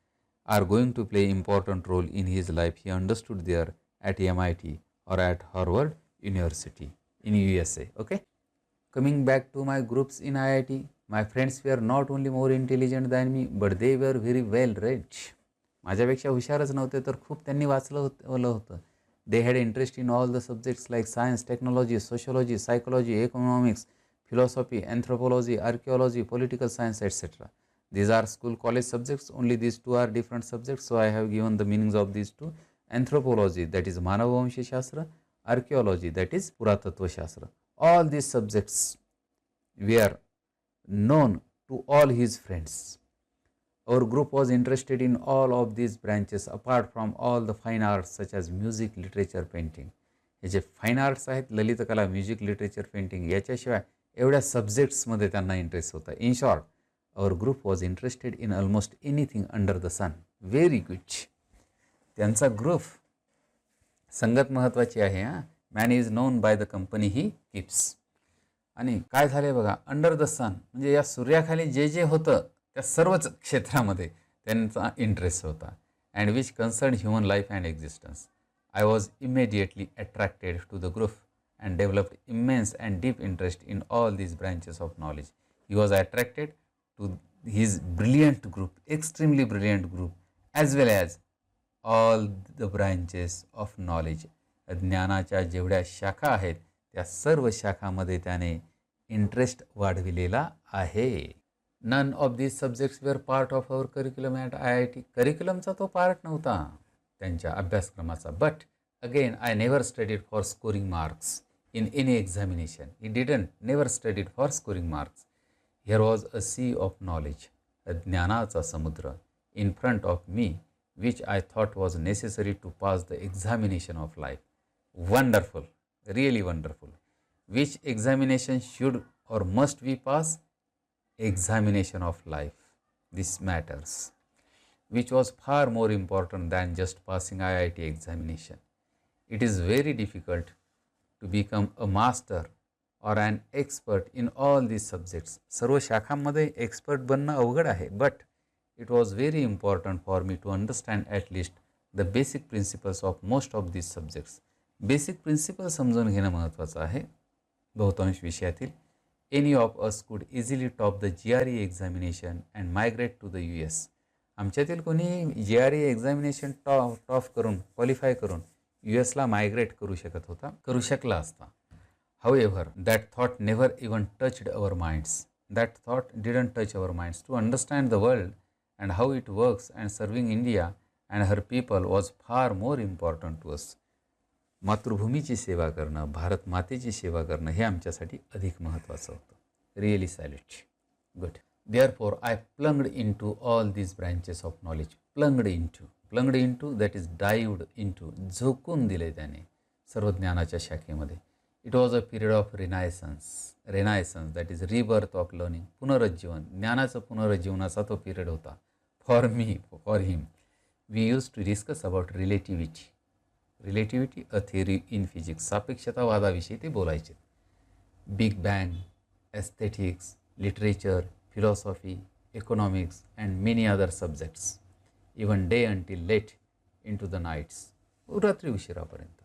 are going to play important role in his life. He understood there at MIT or at Harvard University in USA. Okay, coming back to my groups in IIT, my friends were not only more intelligent than me but they were very well read. माझ्यापेक्षा हुशारच नव्हते तर खूप त्यांनी वाचलं होतं. They had interest in all the subjects like science, technology, sociology, psychology, economics, philosophy, anthropology, archaeology, political science, etc. These are school college subjects. Only these two are different subjects, so I have given the meanings of these two. Anthropology, that is मानववंशी शास्त्र. Archaeology, that is पुरातत्व शास्त्र. All these subjects were known to all his friends. Our group was interested in all of these branches apart from all the fine arts such as music, literature, painting. Hey J fine arts आहेत, ललितकला, music, literature, painting, याच्याशिवाय एवढ्या सब्जेक्ट्समध्ये त्यांना interest होता. In short, our group was interested in almost anything under the sun. Very good. त्यांचा group, संगत महत्त्वाची आहे. Man is known by the company he keeps. आणि काय झाले बघा, अंडर द सन म्हणजे या सूर्याखाली जे जे होतं त्या सर्वच क्षेत्रामध्ये त्यांचा इंटरेस्ट होता. And which concern human life and existence. I was immediately attracted to the group and developed immense and deep interest in all these branches of knowledge. He was attracted to his brilliant group, extremely brilliant group, as well as all the branches of knowledge. ज्ञानाच्या जेवढ्या शाखा आहेत त्या सर्व शाखांमध्ये त्याने interest वाढविलेला आहे. None of these subjects were part of our curriculum at IIT. करिक्युलमचा तो पार्ट नव्हता त्यांच्या अभ्यासक्रमाचा. But again, I never studied for scoring marks in any examination. He never studied for scoring marks. Here was a sea of knowledge, a ज्ञानाचा समुद्र in front of me, which I thought was necessary to pass the examination of life. Wonderful, really wonderful. Which examination should or must we pass? Examination of life. This matters. Which was far more important than just passing IIT examination. It is very difficult to become a master or an expert in all these subjects. सर्व शाखांमध्ये expert बनणं अवघड आहे. But it was very important for me to understand at least the basic principles of most of these subjects. Basic principle समजून घेणं महत्त्वाचं आहे बहुतांश विषयातील. Any of us could easily top the GRE examination and migrate to the US. आमच्यातील कोणी GRE examination top करून qualify करून US मायग्रेट करू शकला असता. However, that thought never even touched our minds. That thought didn't touch our minds. To understand the world and how it works and serving India and her people was far more important to us. मातृभूमीची सेवा करणं, भारत मातेची सेवा करणं हे आमच्यासाठी अधिक महत्त्वाचं होतं. Really salute. Good. Therefore, I plunged into all these branches of knowledge. Plunged into that is dived into. झोकून दिले त्याने सर्व ज्ञानाच्या शाखेमध्ये. It was a period of renaissance that is rebirth of learning. पुनरुज्जीवन, ज्ञानाचं पुनरुज्जीवनाचा तो पिरियड होता. For him we use to discuss about relativity a theory in physics. सापेक्षतावादाविषयी ते बोलायचे. Big bang, aesthetics, literature, philosophy, economics and many other subjects. Even day until late in to the nights. रात्री उशिरापर्यंत.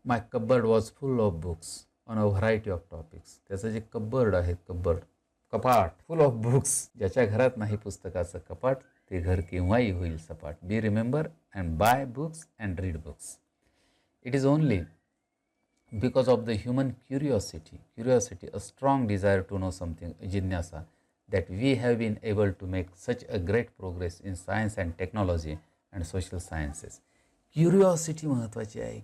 My cupboard was full of books on a variety of topics. त्याचं जे cupboard आहे, कपाट full of books. ज्याच्या घरात नाही पुस्तकाचं कपाट ते घर केव्हाही होईल सपाट. Be remember and buy books and read books. It is only because of the human curiosity, a strong desire to know something, जिज्ञासा, that we have been able to make such a great progress in science and technology and social sciences. Curiosity महत्त्वाची आहे.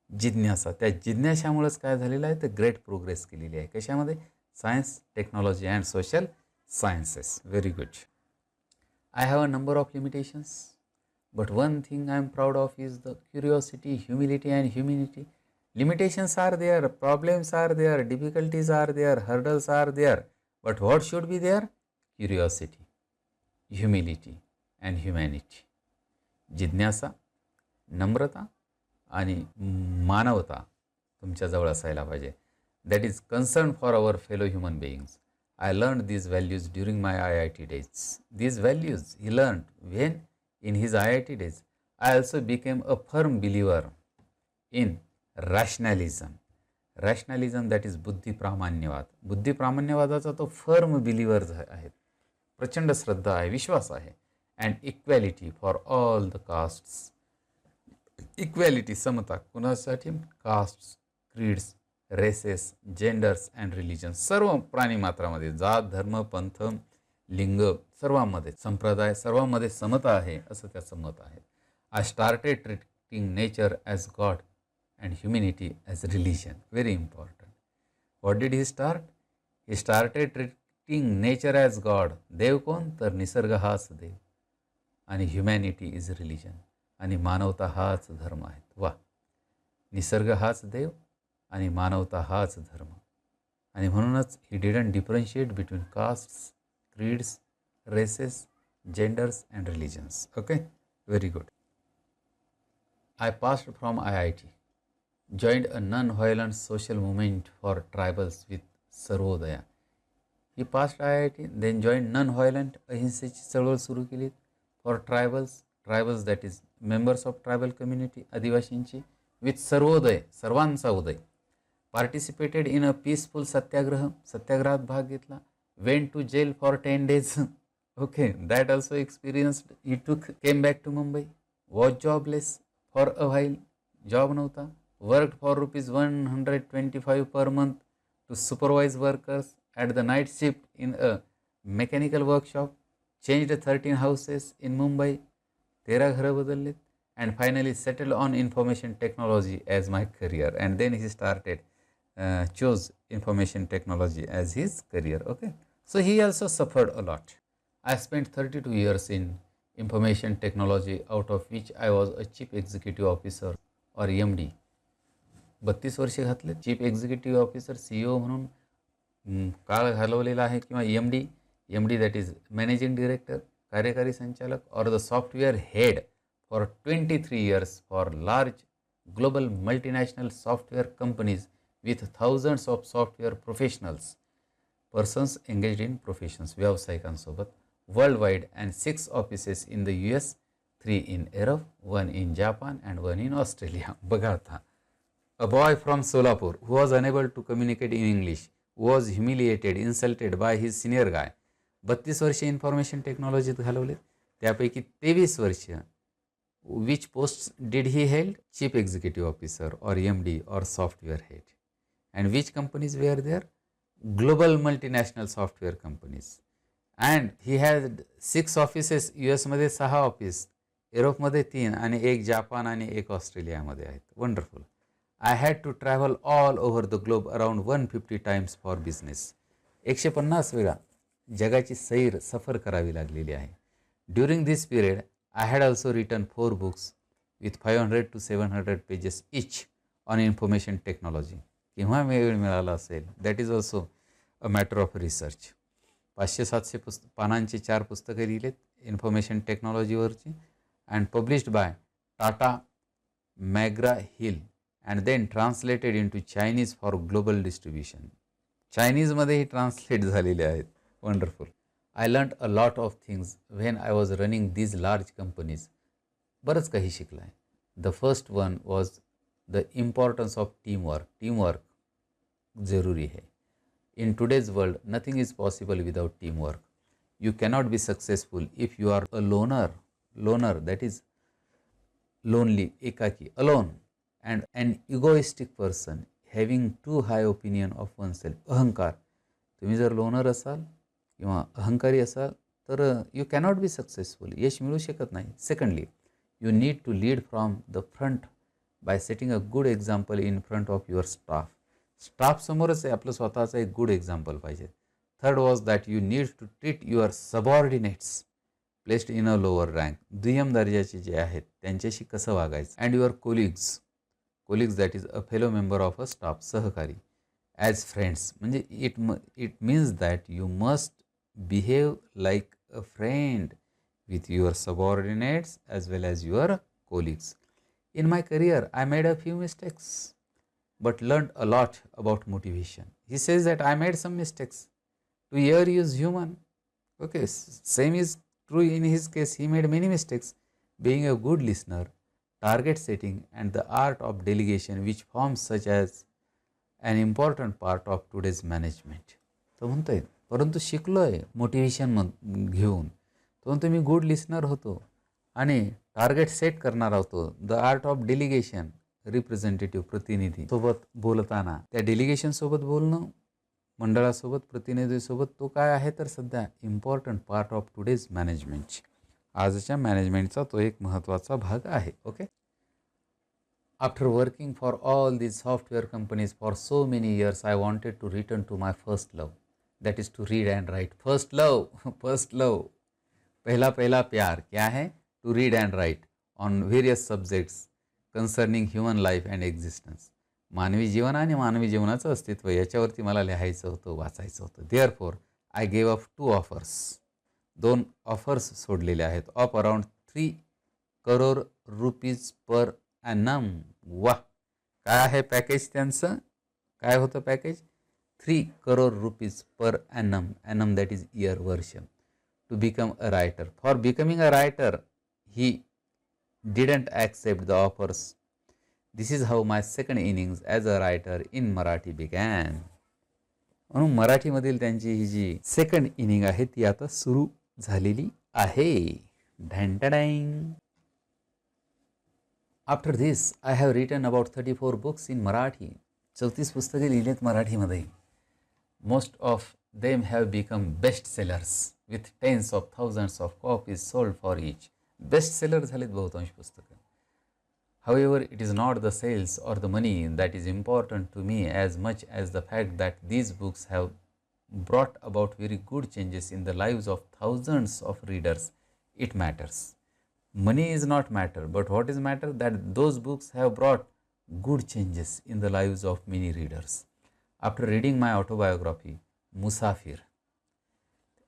जिज्ञासा. त्या जिज्ञासामुळेच काय झालेलं आहे तर great progress केलेली आहे. कशामध्ये? Science, technology and social sciences. Very good. I have a number of limitations but one thing I am proud of is the curiosity, humility and humanity. Limitations are there, problems are there, difficulties are there, hurdles are there. But what should be there? Curiosity, humility and humanity. जिज्ञासा, नम्रता आणि मानवता तुमच्याजवळ असायला पाहिजे. That is concern for our fellow human beings. I learned these values during my IIT days. These values he learned when in his IIT days. I also became a firm believer in rationalism. Rationalism that is बुद्धिप्रामाण्यवाद. बुद्धिप्रामाण्यवादाचा तो firm believer आहेत. प्रचंड श्रद्धा आहे, विश्वास आहे. And equality for all the castes. Equality, समता कुणासाठी? Castes, creeds, races, genders and religion. सर्व प्राणीमात्रामध्ये जात, धर्म, पंथ, लिंग सर्वांमध्ये, संप्रदाय सर्वांमध्ये समता आहे असं त्याचं मत आहे. I started treating nature as God and humanity as religion. Very important. What did he start? He started treating nature as God. देव कोण? तर निसर्ग हाच देव आणि ह्युमॅनिटी इज रिलिजन. आणि मानवता हाच धर्म आहे. वा. निसर्ग हाच देव आणि मानवता हाच धर्म. आणि म्हणूनच he didn't differentiate between castes, creeds, races, genders and religions. Okay? Very good. I passed from IIT. joined a non-violent social movement for tribals with Sarvodaya. He passed IIT, then joined non-violent अहिंसेची चळवळ सुरू केली for tribals that is members of tribal community आदिवासींची with Sarvodaya सर्वांचा उदय. Participated in a peaceful सत्याग्रहात भाग घेतला. Went to jail for 10 days. Okay, that also experienced. He came back to Mumbai, was jobless for a while, job नव्हता. Worked for ₹125 per month to supervise workers at the night shift in a mechanical workshop. Changed 13 houses in Mumbai, 13 घरं बदललेत, and finally settled on information technology as my career. And then he chose information technology as his career. Okay, so he also suffered a lot. I spent 32 years in information technology, out of which I was a chief executive officer or MD. 32 वर्षे घातले chief executive officer CEO म्हणून काळ घालवलेला आहे, किंवा MD that is managing director कार्यकारी संचालक, और the software head for 23 years for large global multinational software companies with thousands of software professionals, persons engaged in professions, व्यावसायिकांसोबत worldwide, and 6 offices in the US, 3 in Europe, 1 in Japan and 1 in Australia. बघा आता, a boy from Solapur who was unable to communicate in English, was humiliated, insulted by his senior guy. 32 वर्षे information टेक्नॉलॉजीत घालवले, त्यापैकी 23 वर्ष which posts did he held? Chief executive officer or MD or software head. And which companies were there? Global multinational software companies. And he had 6 offices, US मध्ये 6 office, युरोपमध्ये 3 आणि 1 Japan आणि 1 ऑस्ट्रेलियामध्ये आहेत. Wonderful. I had to travel all over the globe around 150 times for business. 150 वेळा जगाची सफर करावी लागलेली आहे. During this period, I had also written 4 books with 500 to 700 pages each on information technology. केव्हा वेळ मिळाला असेल, that is also a matter of research. 500-700 पानांची 4 पुस्तकं लिहिलेत इन्फॉर्मेशन टेक्नॉलॉजीवरची, and published by Tata McGraw Hill, and then translated in to Chinese for global distribution. चायनीजमध्येही translate झालेले आहेत. Wonderful. I learned a lot of things when I was running these large companies. बरंच काही शिकलं आहे. The first one was the importance of teamwork ज़रूरी है. In today's world nothing is possible without teamwork. You cannot be successful if you are a loner, that is lonely, ekaki, alone, and an egoistic person having too high opinion of oneself. अहंकार. तुम्ही जर loner असाल किंवा अहंकारी असाल तर you cannot be successful, यश मिळू शकत नाही. Secondly, you need to lead from the front by setting a good example in front of your staff समोरच आहे आपलं स्वतःचं एक गुड एक्झाम्पल पाहिजे. Third was that you need to treat your subordinates placed in a lower rank. दुय्यम दर्जाचे जे आहेत त्यांच्याशी कसं वागायचं. And your colleagues that is a fellow member of a staff, सहकारी, ॲज फ्रेंड्स. म्हणजे it means that you must behave like a friend with your subordinates as well as your colleagues. In my career, I made a few mistakes but learned a lot about motivation. He says that I made some mistakes. To err is human. Okay, same is true in his case. He made many mistakes. Being a good listener, target setting, and the art of delegation, which forms such as an important part of today's management. तो म्हणतोय परंतु शिकलो आहे motivation घेऊन. तो म्हणतो मी good listener होतो आणि टार्गेट सेट करणार होतो. The art of delegation, representative प्रतिनिधी सोबत बोलताना, त्या डेलिगेशन सोबत बोलणं, मंडळासोबत, प्रतिनिधीसोबत, तो काय आहे तर सध्या important part of today's management. आजच्या मॅनेजमेंटचा तो एक महत्त्वाचा भाग आहे. Okay. After working for all these software companies for so many years, I wanted to return to my first love. That is to read and write. First love, पहला प्यार क्या है? To read and write on various subjects concerning human life and existence. मानवी जीवन आणि मानवी जीवनाचं अस्तित्व याच्यावरती मला लिहायचं होतं, वाचायचं होतं. Therefore, I gave up 2 offers. 2 offers सोडलेले आहेत of around 3 crore rupees per annum. वाह, काय आहे पॅकेज त्यांचं? काय होतं package? 3 crore rupees per annum. Annum, that is year, वर्ष. To become a writer. For becoming a writer, he didn't accept the offers. This is how my second innings as a writer in Marathi began. म्हणून मराठीमधील त्यांची ही जी second inning आहे ती आता सुरू झालेली आहे. ढँटडाईंग. After this I have written about 34 books in Marathi. 34 पुस्तके लिहिलेत मराठीमध्ये. Most of them have become best sellers with tens of thousands of copies sold for each. Best seller झालेत बहुतांश पुस्तकं. However, it is not the sales or the money that is important to me as much as the fact that these books have brought about very good changes in the lives of thousands of readers. It matters. Money is not matter, but what is matter? That those books have brought good changes in the lives of many readers. After reading my autobiography,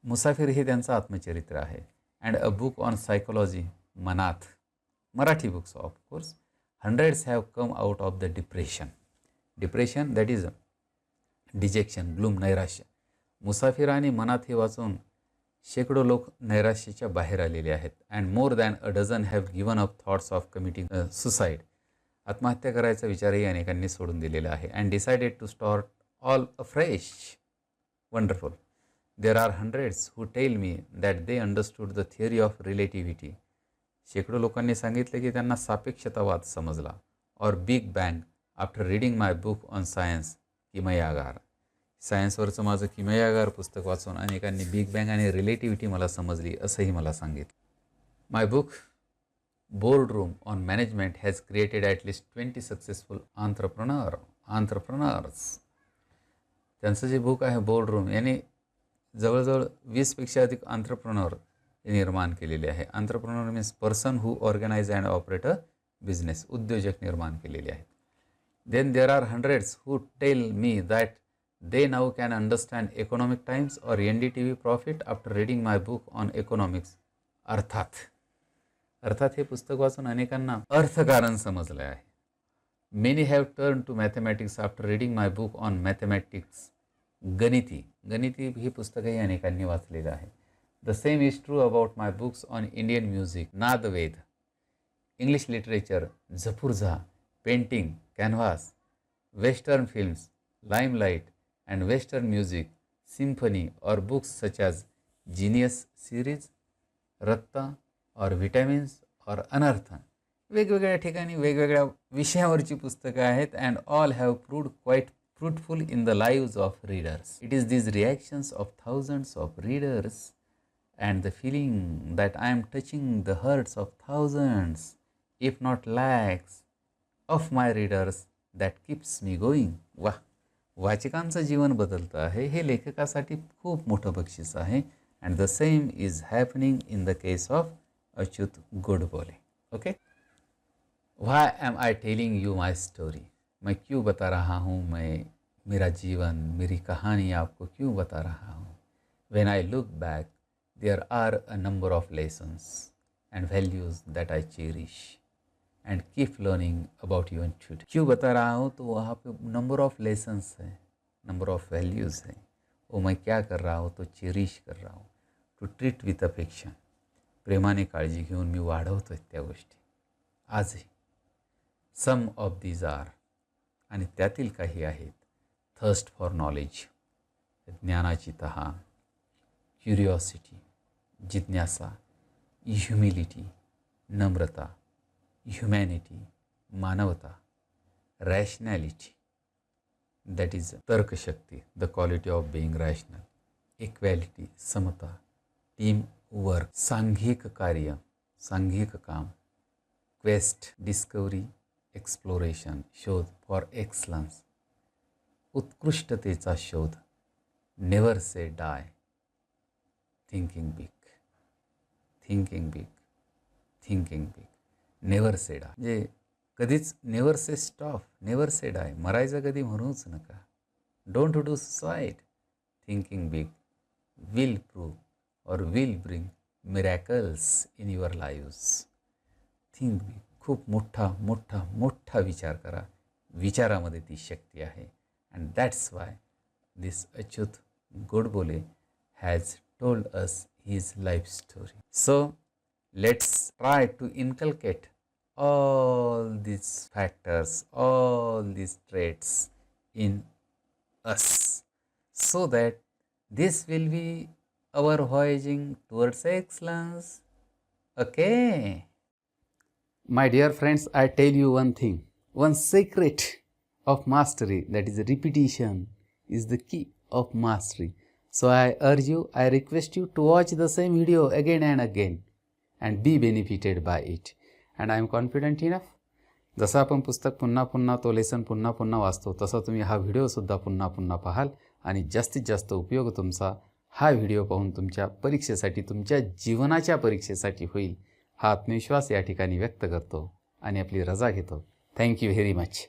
मुसाफिर हे त्यांचं आत्मचरित्र आहे. And a book on psychology, मनात. Marathi books, of course. Hundreds have come out of the depression. Depression, that is dejection, gloom, नैराश्य. मुसाफिर आणि मनात हे वाचून शेकडो लोक नैराश्याच्या बाहेर आलेले आहेत. And more than a dozen have given up thoughts of committing suicide. आत्महत्या करायचा विचारही अनेकांनी सोडून दिलेला आहे. And decided to start all afresh. Wonderful. There are hundreds who tell me that they understood the theory of relativity. शेकडो लोकांनी सांगितले की त्यांना सापेक्षतावाद समजला. और big bang after reading my book on science, Kimayagar. सायन्सवरचं माझं किमयागार पुस्तक वाचून अनेकांनी बिग बँग आणि रिलेटिव्हिटी मला समजली असंही मला सांगितलं. My book Boardroom on management has created at least 20 successful entrepreneurs. त्यांचं जे बुक आहे बोर्डरूम याने जवळजवळ 20पेक्षा अधिक आंत्रप्रनर निर्माण केलेले आहे. Entrepreneur means person who organize and operate a business. उद्योजक निर्माण केलेले आहेत. Then there are hundreds who tell me that they now can understand economic times और NDTV profit after reading my book on economics. अर्थात हे पुस्तक वाचून अनेकांना अर्थकारण समजले आहे. Many have turn to mathematics after reading my book on mathematics. गणिती ही पुस्तकही अनेकांनी वाचलेलं आहे. The same is true about my books on Indian music, Nadved, English literature, Zapurza, painting, canvas, Western films, limelight, and Western music, symphony, or books such as Genius series, Ratta, or Vitamins, or Anartha. वेगवेगळ्या ठिकाणी वेगवेगळ्या विषयावरची पुस्तकं आहेत. and all have proved quite fruitful in the lives of readers. It is these reactions of thousands of readers and the feeling that I am touching the hearts of thousands, if not lakhs, of my readers that keeps me going. वाह, वाचकांचं जीवन बदलतं आहे हे लेखकासाठी खूप मोठं बक्षीस आहे. and the same is happening in the case of achyutgodbole. Okay? Why am I telling you my story? मैं क्यों बता रहा हूँ मैं मेरा जीवन, मेरी कहानी आपको क्यों बता रहा हूँ? When I look back, there are a number of lessons and values that I cherish and keep learning about even today. क्यों बता रहा हूँ तो वहाँ पे नंबर ऑफ लेसन्स है, नंबर ऑफ वैल्यूज़ है. वो मैं क्या कर रहा हूँ तो चेरिश कर रहा हूँ. To treat with affection. प्रेमाने काळजी घेऊन मी वाढवतो त्या गोष्टी आजही. सम ऑफ दीज आर, आणि त्यातील काही आहेत. थर्स्ट फॉर नॉलेज, ज्ञानाची तहान. क्युरिओसिटी, जिज्ञासा. ह्युमिलिटी, नम्रता. ह्युमॅनिटी, मानवता. रॅशनॅलिटी, दॅट इज तर्कशक्ती, the quality of being rational. Equality, समता. टीम वर्क, सांघिक कार्य, सांघिक काम. क्वेस्ट, डिस्कवरी, एक्सप्लोरेशन, शोध. फॉर एक्सलन्स, उत्कृष्टतेचा शोध. Never say die. Thinking big, thinking big, thinking big. Never say die म्हणजे कधीच never say stop, never say die. मरायचं कधी म्हणूच नका. Don't do suicide. Thinking big will prove और will bring miracles in your lives. Think big. खूप मोठा मोठा मोठा विचार करा. विचारामध्ये ती शक्ती आहे. And that's why this Achyut Godbole has told us his life story. So let's try to inculcate all these factors, all these traits in us, so that this will be our voyaging towards excellence. Okay. My dear friends, I tell you one thing. One secret of mastery, that is repetition, is the key of mastery. So I urge you, I request you to watch the same video again and again and be benefited by it. And I am confident enough. जसं आपण पुस्तक पुन्हा पुन्हा तो lesson पुन्हा पुन्हा वाचतो, तसं तुम्ही हा व्हिडिओसुद्धा पुन्हा पुन्हा पाहाल आणि जास्तीत जास्त उपयोग तुमचा हा व्हिडिओ पाहून तुमच्या परीक्षेसाठी, तुमच्या जीवनाच्या परीक्षेसाठी होईल, हा आत्मविश्वास या ठिकाणी व्यक्त करतो आणि आपली रजा घेतो. Thank you very much.